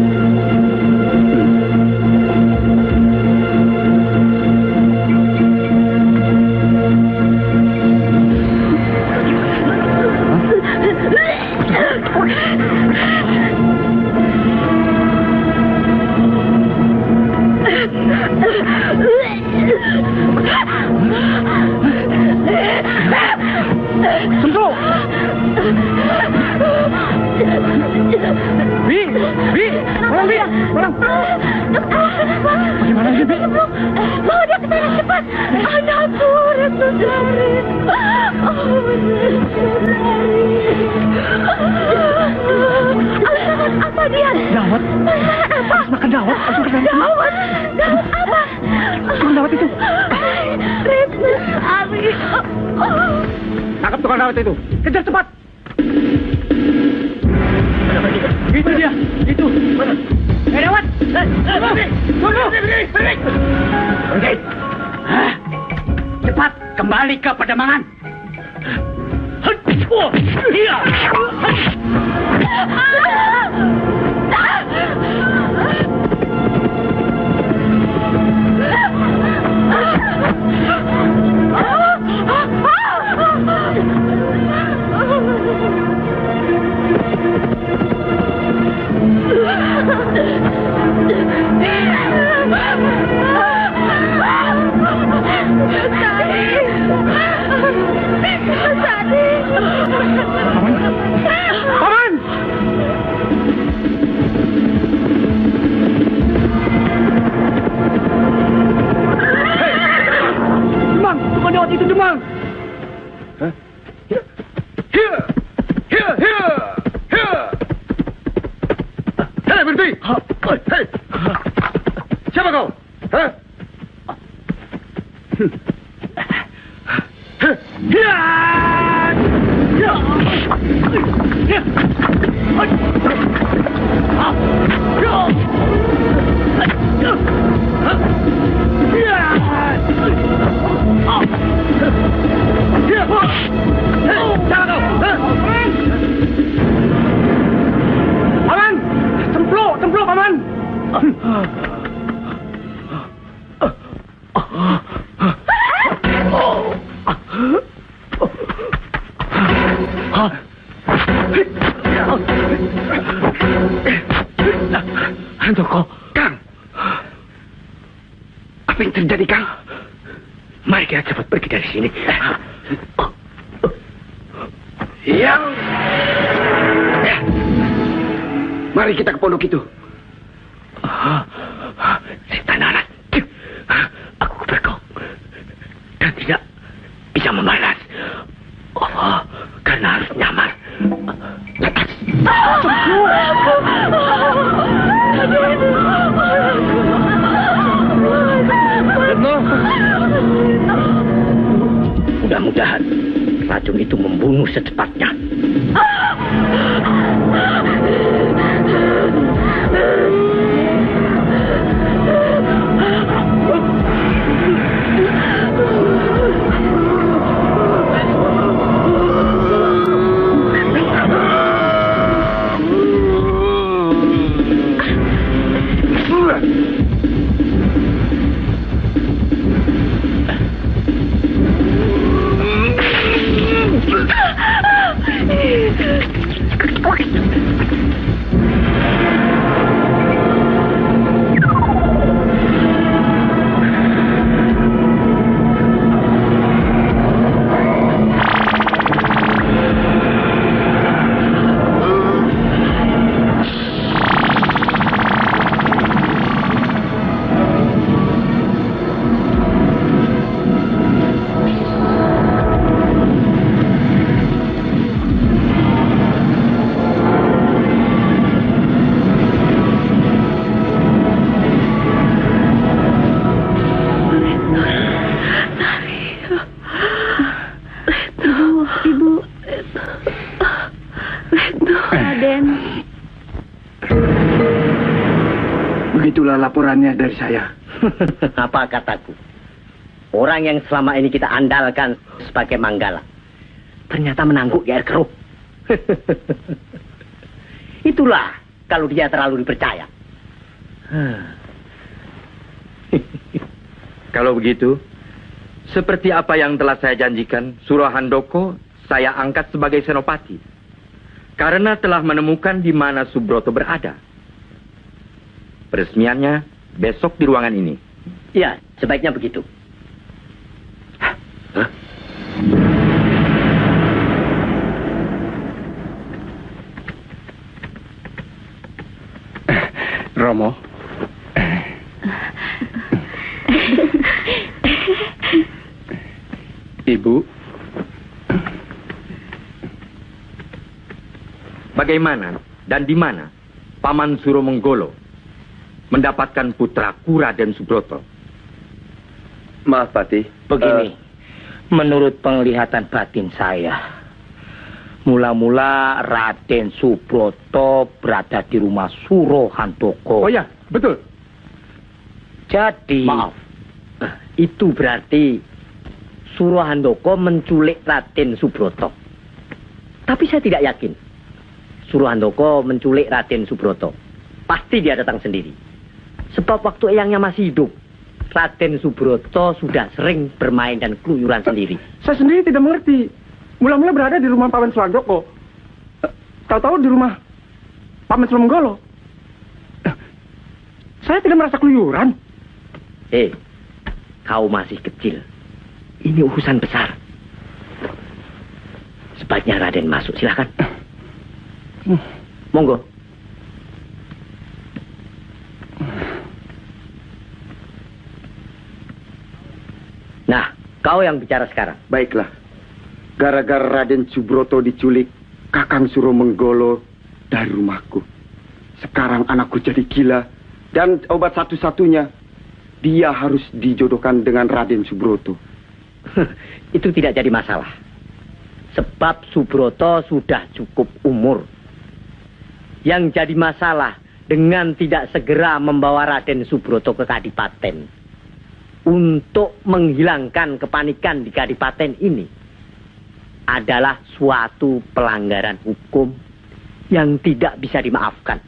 Bagaimana sih, Bi? Bawa dia ke sana cepat. Anakku, Retnosari. Alasan apa dia? Dawet. Apa? Makan dawet. Dawet. Dawet apa? Tukang dawet itu. Retnosari. Tangkap tukang dawet itu. Kejar cepat. Itu dia. Itu. Dawet. Pergi. Cepat kembali ke Pademangan. Iya. Paman! Demang! Tukang dawet itu demang! Hah? Here! Berhenti! Hei! Siapa kau? Hah? Paman! Cempluk, Paman! Handoko, Kang. Apa yang terjadi, Kang? Mari kita cepat pergi dari sini. Ya. Mari kita ke pondok itu. Setan anak. Aku berkong. Dan tidak bisa membalas. Karena harus nyamar. Mudah-mudahan racun itu membunuh secepatnya. Begitulah laporannya dari saya. Apa kataku? Orang yang selama ini kita andalkan sebagai Manggala ternyata menangguk di air keruh. Itulah kalau dia terlalu dipercaya. Kalau begitu, seperti apa yang telah saya janjikan, Surahandoko saya angkat sebagai senopati. Karena telah menemukan di mana Subroto berada. Peresmiannya besok di ruangan ini. Ya, sebaiknya begitu. Hah? Romo. Ibu. Bagaimana dan di mana Paman Suromenggolo mendapatkan putraku Raden Subroto? Maaf, Pati. Begini, menurut penglihatan batin saya, mula-mula Raden Subroto berada di rumah Surahandoko. Oh ya, betul. Jadi, Maaf. Itu berarti Surahandoko menculik Raden Subroto. Tapi saya tidak yakin Surahandoko menculik Raden Subroto. Pasti dia datang sendiri. Sebab waktu eyangnya masih hidup, Raden Subroto sudah sering bermain dan keluyuran sendiri. Saya sendiri tidak mengerti. Mula-mula berada di rumah Paman Surohandoko. Tahu-tahu di rumah Paman Suromenggolo. Saya tidak merasa keluyuran. Kau masih kecil. Ini urusan besar. Sebaiknya Raden masuk, silakan. Monggo. Nah, kau yang bicara sekarang. Baiklah. Gara-gara Raden Subroto diculik, Kakang Suromenggolo dari rumahku. Sekarang anakku jadi gila. Dan obat satu-satunya, dia harus dijodohkan dengan Raden Subroto. Itu tidak jadi masalah. Sebab Subroto sudah cukup umur. Yang jadi masalah dengan tidak segera membawa Raden Subroto ke Kadipaten untuk menghilangkan kepanikan di Kadipaten ini adalah suatu pelanggaran hukum yang tidak bisa dimaafkan.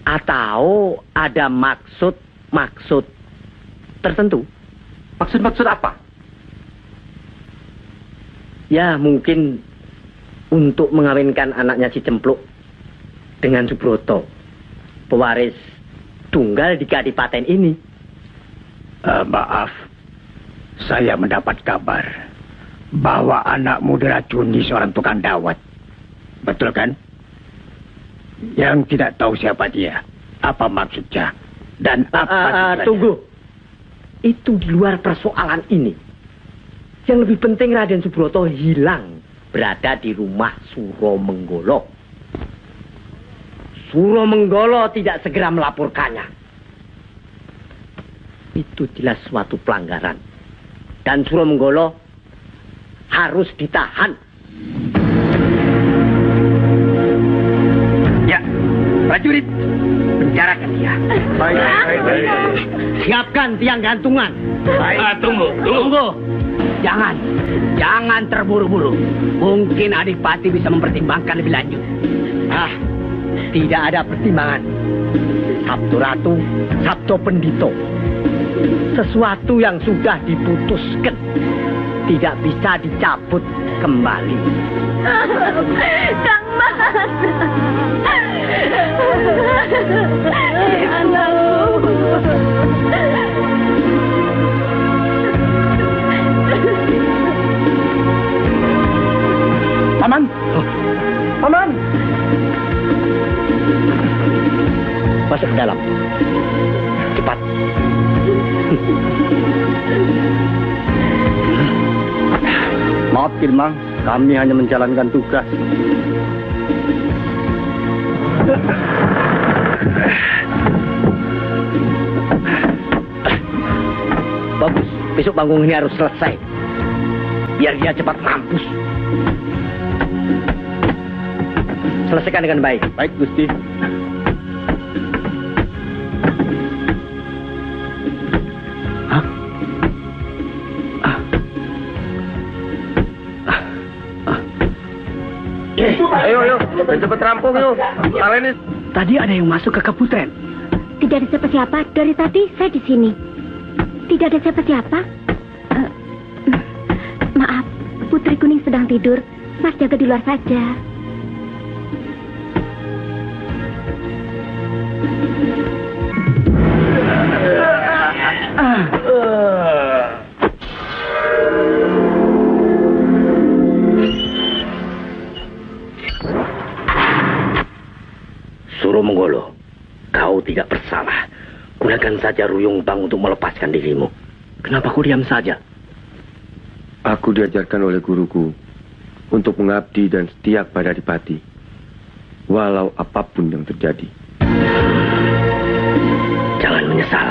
Atau ada maksud tertentu. Maksud apa? Ya mungkin untuk mengawinkan anaknya si Cempluk dengan Subroto, pewaris tunggal di Kadipaten ini. Maaf, saya mendapat kabar bahwa anakmu diracuni seorang tukang dawet. Betul kan? Yang tidak tahu siapa dia, apa maksudnya, dan apa tujuannya. Tunggu. Itu di luar persoalan ini. Yang lebih penting Raden Subroto hilang berada di rumah Suromenggolo. Suromenggolo tidak segera melaporkannya. Itu jelas suatu pelanggaran. Dan Suromenggolo harus ditahan. Ya, prajurit, penjarakan dia. Baik. Siapkan tiang gantungan. Tunggu. Jangan terburu-buru. Mungkin Adipati bisa mempertimbangkan lebih lanjut. Tidak ada pertimbangan. Sabtu Ratu, Sabtu Pendito. Sesuatu yang sudah diputuskan tidak bisa dicabut kembali. Kang Mas. Anakku. Paman. Paman. Masuk ke dalam. Cepat. Maaf, Kilmang. Kami hanya menjalankan tugas. Bagus. Besok panggung ini harus selesai. Biar dia cepat mampus. Selesaikan dengan baik. Baik, Gusti. Ayo, cepat rampung yuk. Alenis. Tadi ada yang masuk ke Kaputen. Tidak ada siapa-siapa. Dari tadi saya di sini. Tidak ada siapa-siapa. Maaf, Putri Kuning sedang tidur. Mas jaga di luar saja. Suromenggolo, kau tidak bersalah. Gunakan saja Ruyung Bang untuk melepaskan dirimu. Kenapa kau diam saja? Aku diajarkan oleh guruku untuk mengabdi dan setia pada Adipati, walau apapun yang terjadi. Jangan menyesal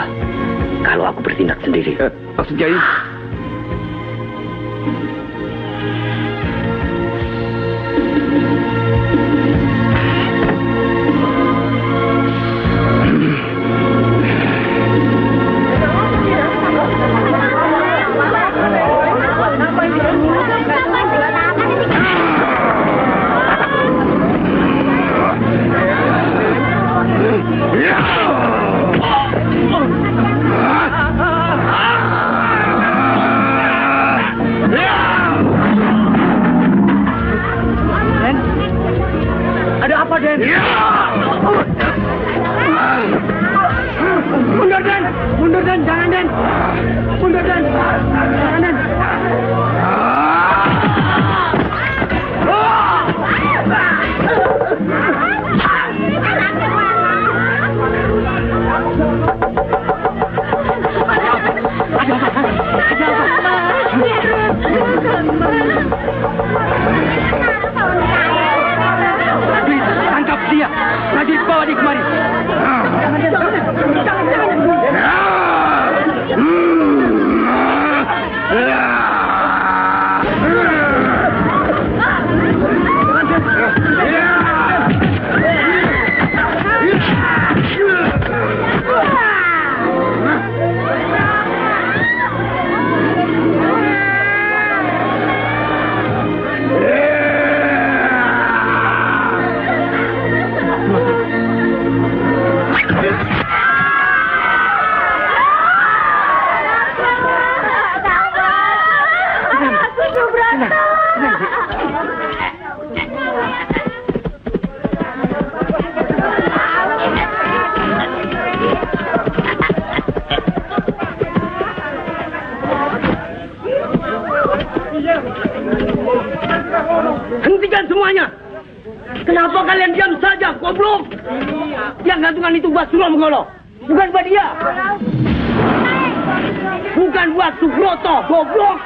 kalau aku bertindak sendiri. Maksud Kiai? Ada apa, Den? Mundur, Den! Mundur, Den! Jangan, Den! Mundur, Den! Jangan, Den! dia. Prajurit, bawa dia kemari. Hentikan semuanya. Kenapa kalian diam saja, goblok? Yang gantungan itu buat Suromonggolo, bukan buat dia. Bukan buat Subroto, goblok.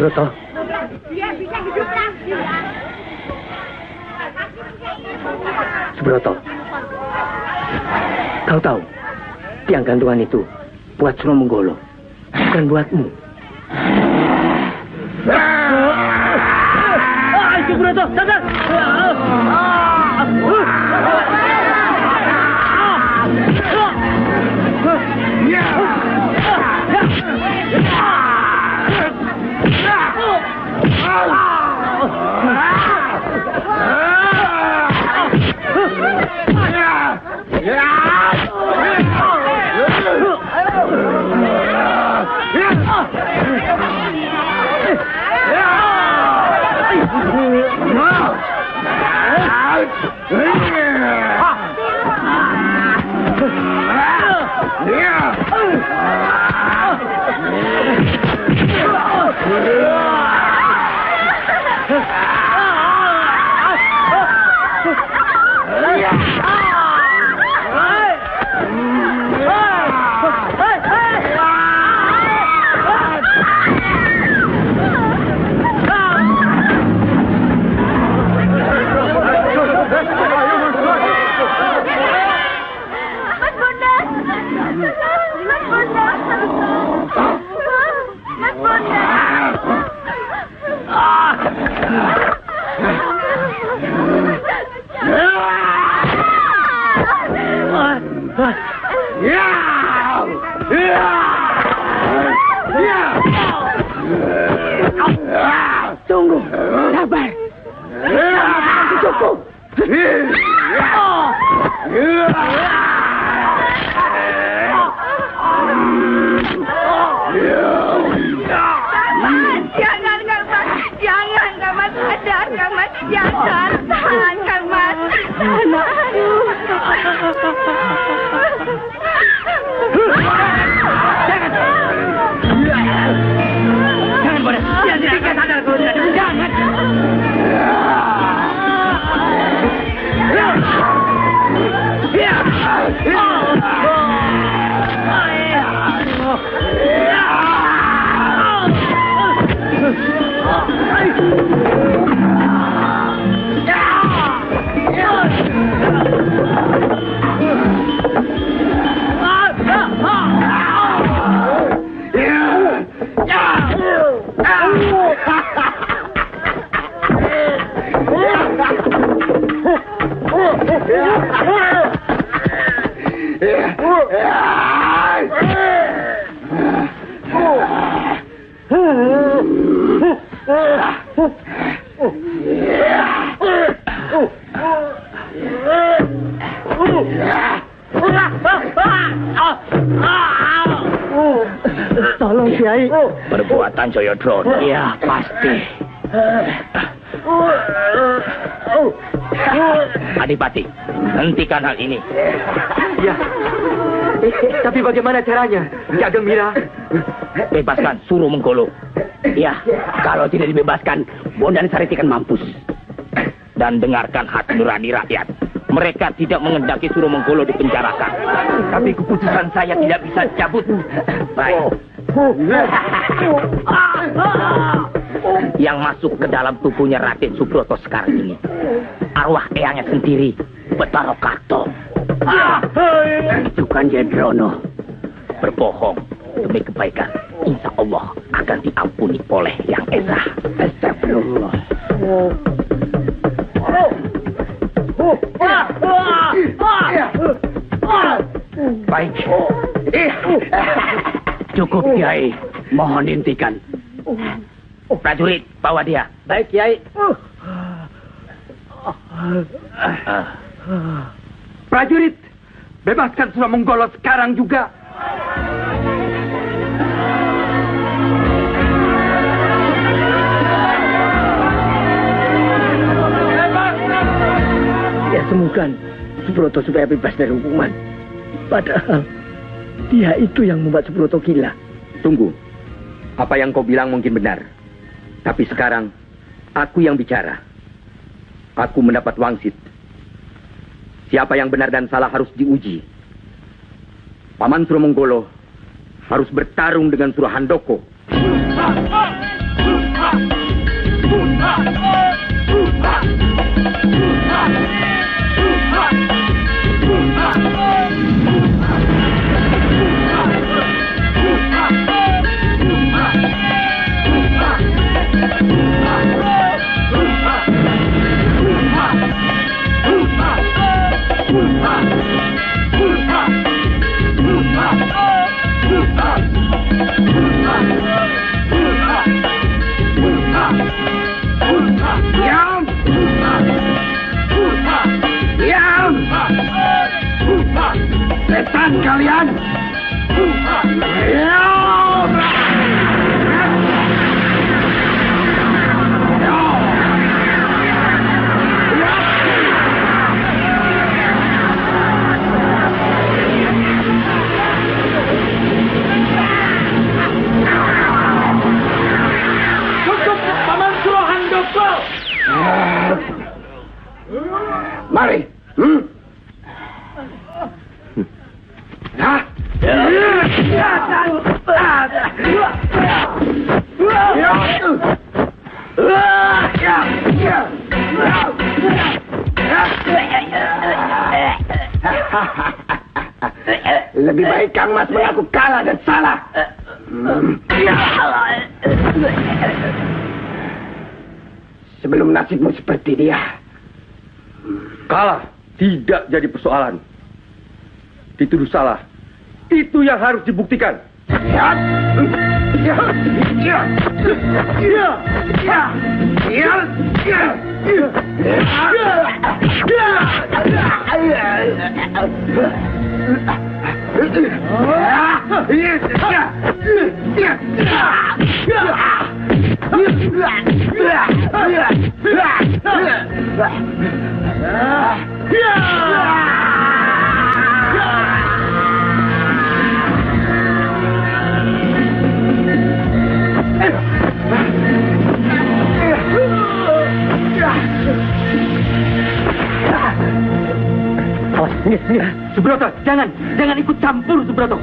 Subroto. Subroto, kau tahu, tiang gantungan itu buat Suromonggolo, bukan buatmu. Subroto, sadar! Tunggu, sabar. Cukup. Jangan, Kang Mas. Jangan, Kang Mas. Sadar, Kang Mas. Jangan. Tahan, Kang Mas. Aduh. Jangan, Bodas. Dia sadar kalau tidak. Jangan. Tolong, Kiai. Perbuatan Jayadrona. Iya, pasti. Adipati, hentikan hal ini. Ya. Tapi bagaimana caranya, Ki Ageng Mira? bebaskan Suro Menggolo. Ya, kalau tidak dibebaskan, Bondan Sariti akan mampus. Dan dengarkan hati nurani rakyat. Mereka tidak mengendaki Suro Menggolo dipenjarakan. Tapi keputusan saya tidak bisa cabut. Baik. Yang masuk ke dalam tubuhnya Raden Subroto sekarang ini arwah eyangnya sendiri, Betara Karto. Itu kan Jendrono. Berbohong demi kebaikan, insya Allah akan diampuni oleh Yang Esa. Astagfirullah. Baik. Cukup, Kiai. Mohon hentikan. Prajurit, bawa dia. Baik, Kiai. Prajurit, bebaskan Suro Menggolo sekarang juga. Ya semoga Subroto supaya bebas dari hukuman. Padahal dia itu yang membuat Subroto gila. Tunggu. Apa yang kau bilang mungkin benar. Tapi sekarang, aku yang bicara. Aku mendapat wangsit. Siapa yang benar dan salah harus diuji. Paman Suro Menggolo harus bertarung dengan Suro Handoko. Setan kalian! Cukup, Paman Suro Handoko! Mari. Lebih baik Kang Mas mengaku kalah dan salah. Sebelum nasibmu seperti dia. Kalah tidak jadi persoalan. Dituduh salah. Itu yang harus dibuktikan. Subroto, jangan ikut campur, Subroto.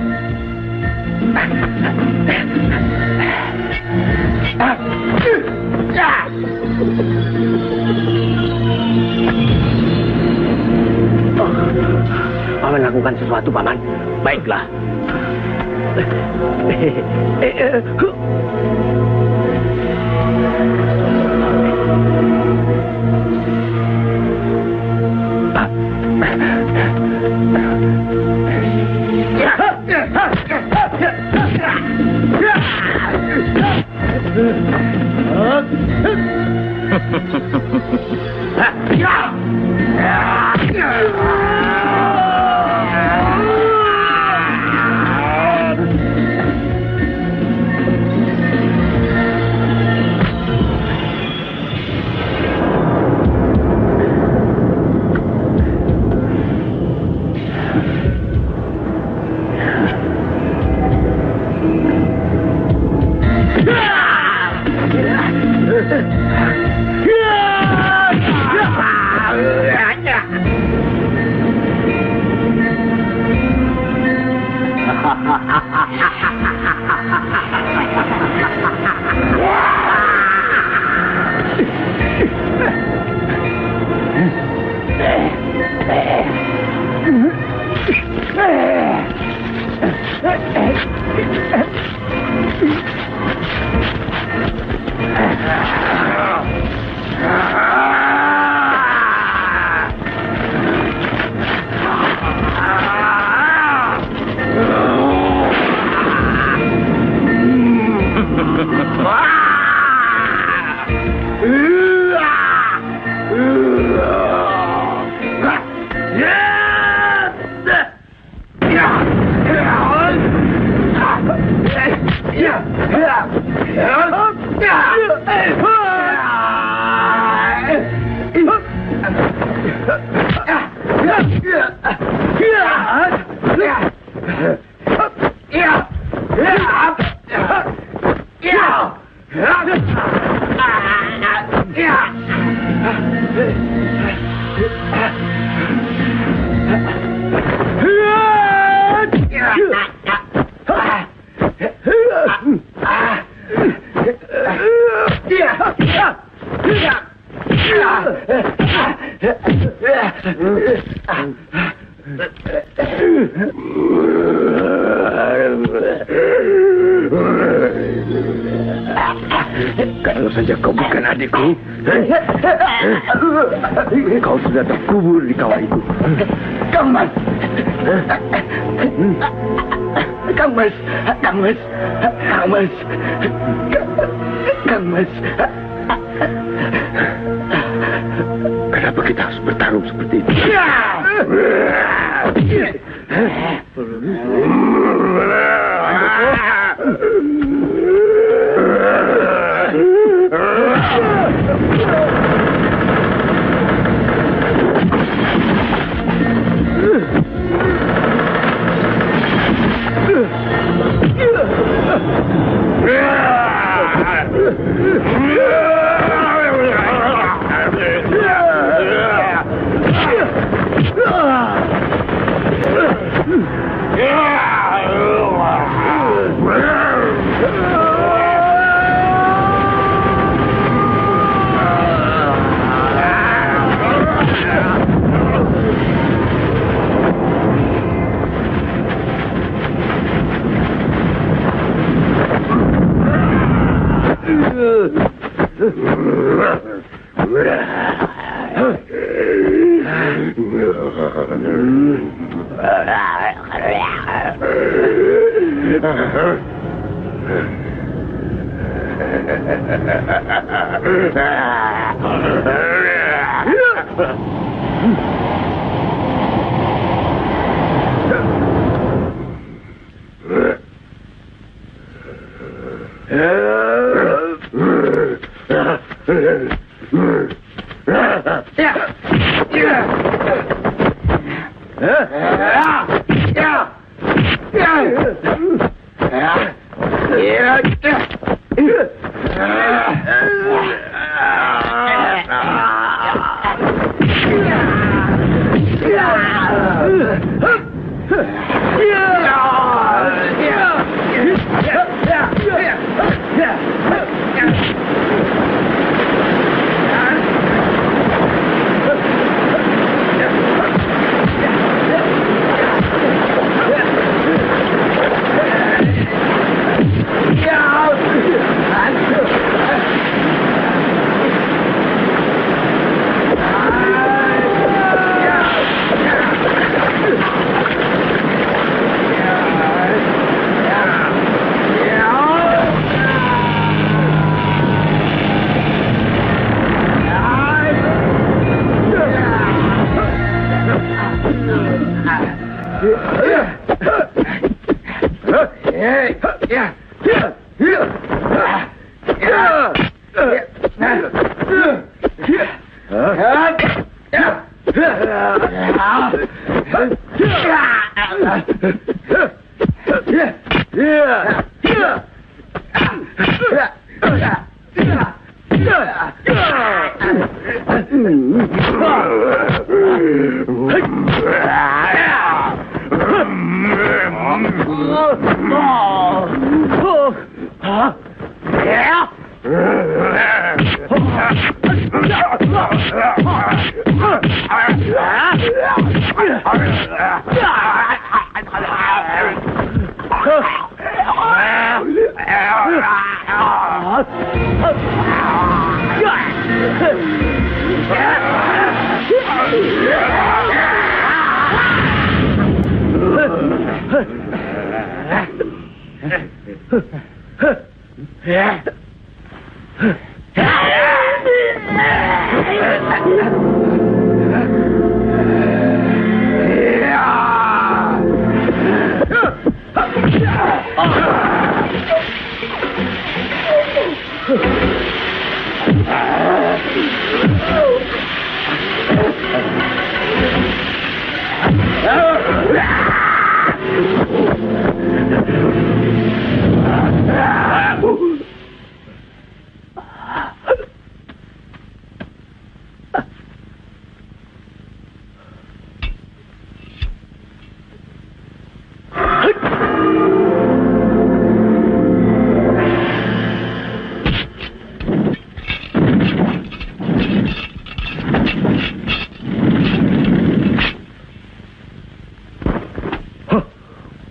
Paman lakukan sesuatu, Paman. Baiklah. Kalau saja kau bukan adikku, kau sudah terkubur di kawah itu. Kang Mas. Kang Mas. Kang Mas. Kang Mas. Kang Mas. Kenapa kita harus bertarung seperti itu?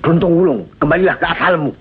Runtung Wulung, kembalilah ke asalmu.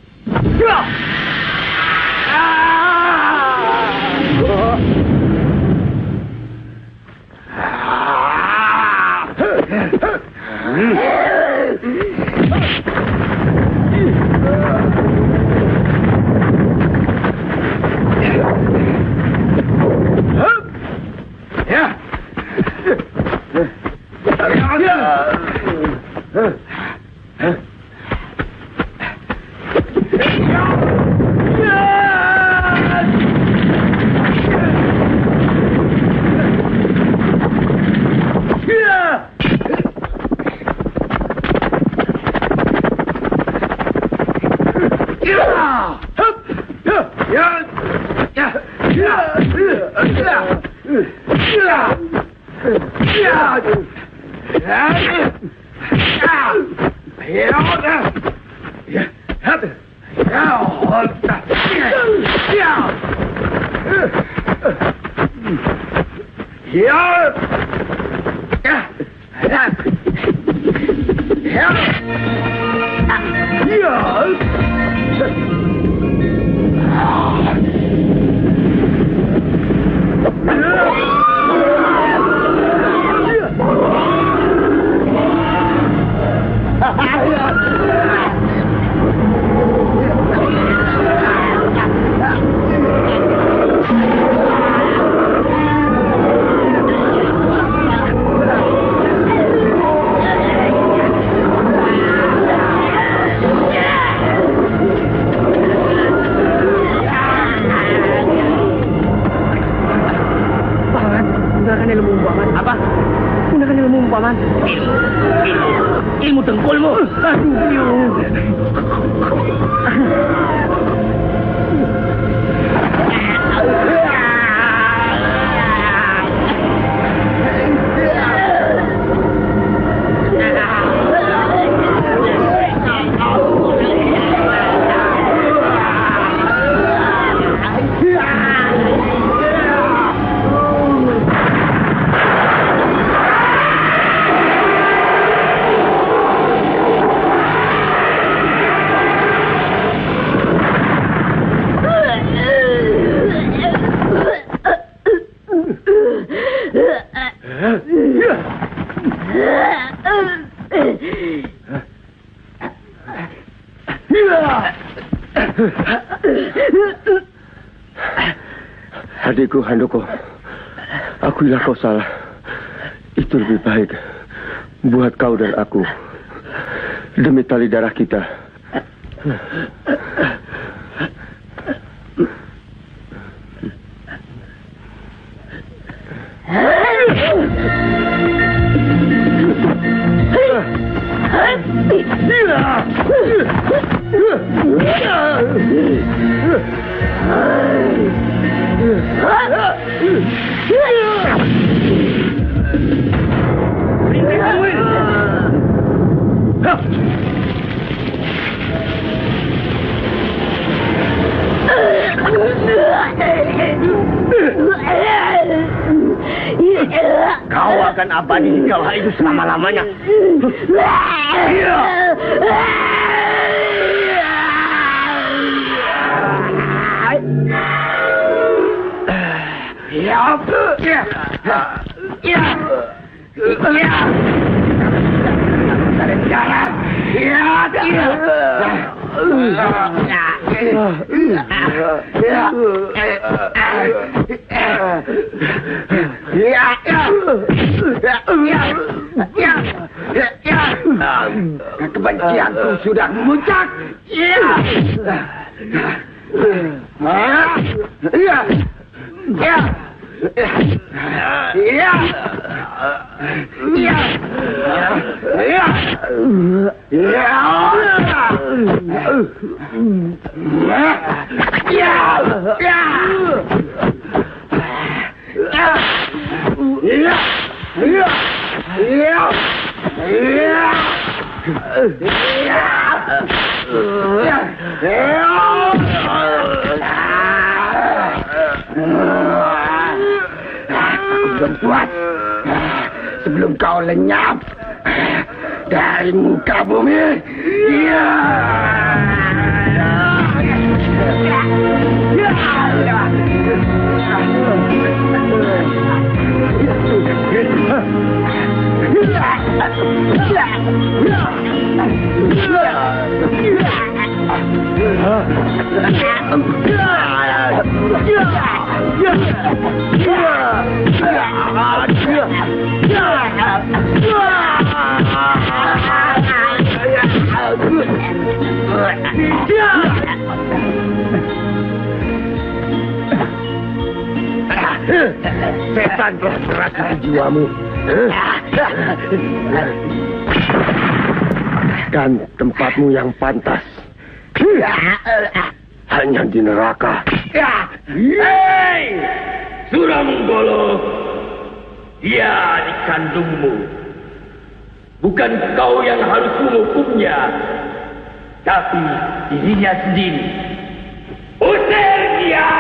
Ilmu dengkulmu. Adikku Handoko, akuilah kau salah. Itu lebih baik buat kau dan aku. Demi tali darah kita. Kau akan abadi di kawah itu selama-lamanya. Kebencianku sudah memuncak. Belum puas sebelum kau lenyap dari muka bumi. Setan telah terasa di jiwamu. Dan tempatmu yang pantas hanya di neraka. Hei, Suramenggolo, dia dikandungmu. Bukan kau yang harus menghukumnya, tapi dirinya sendiri. Usir dia!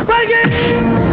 Pergi!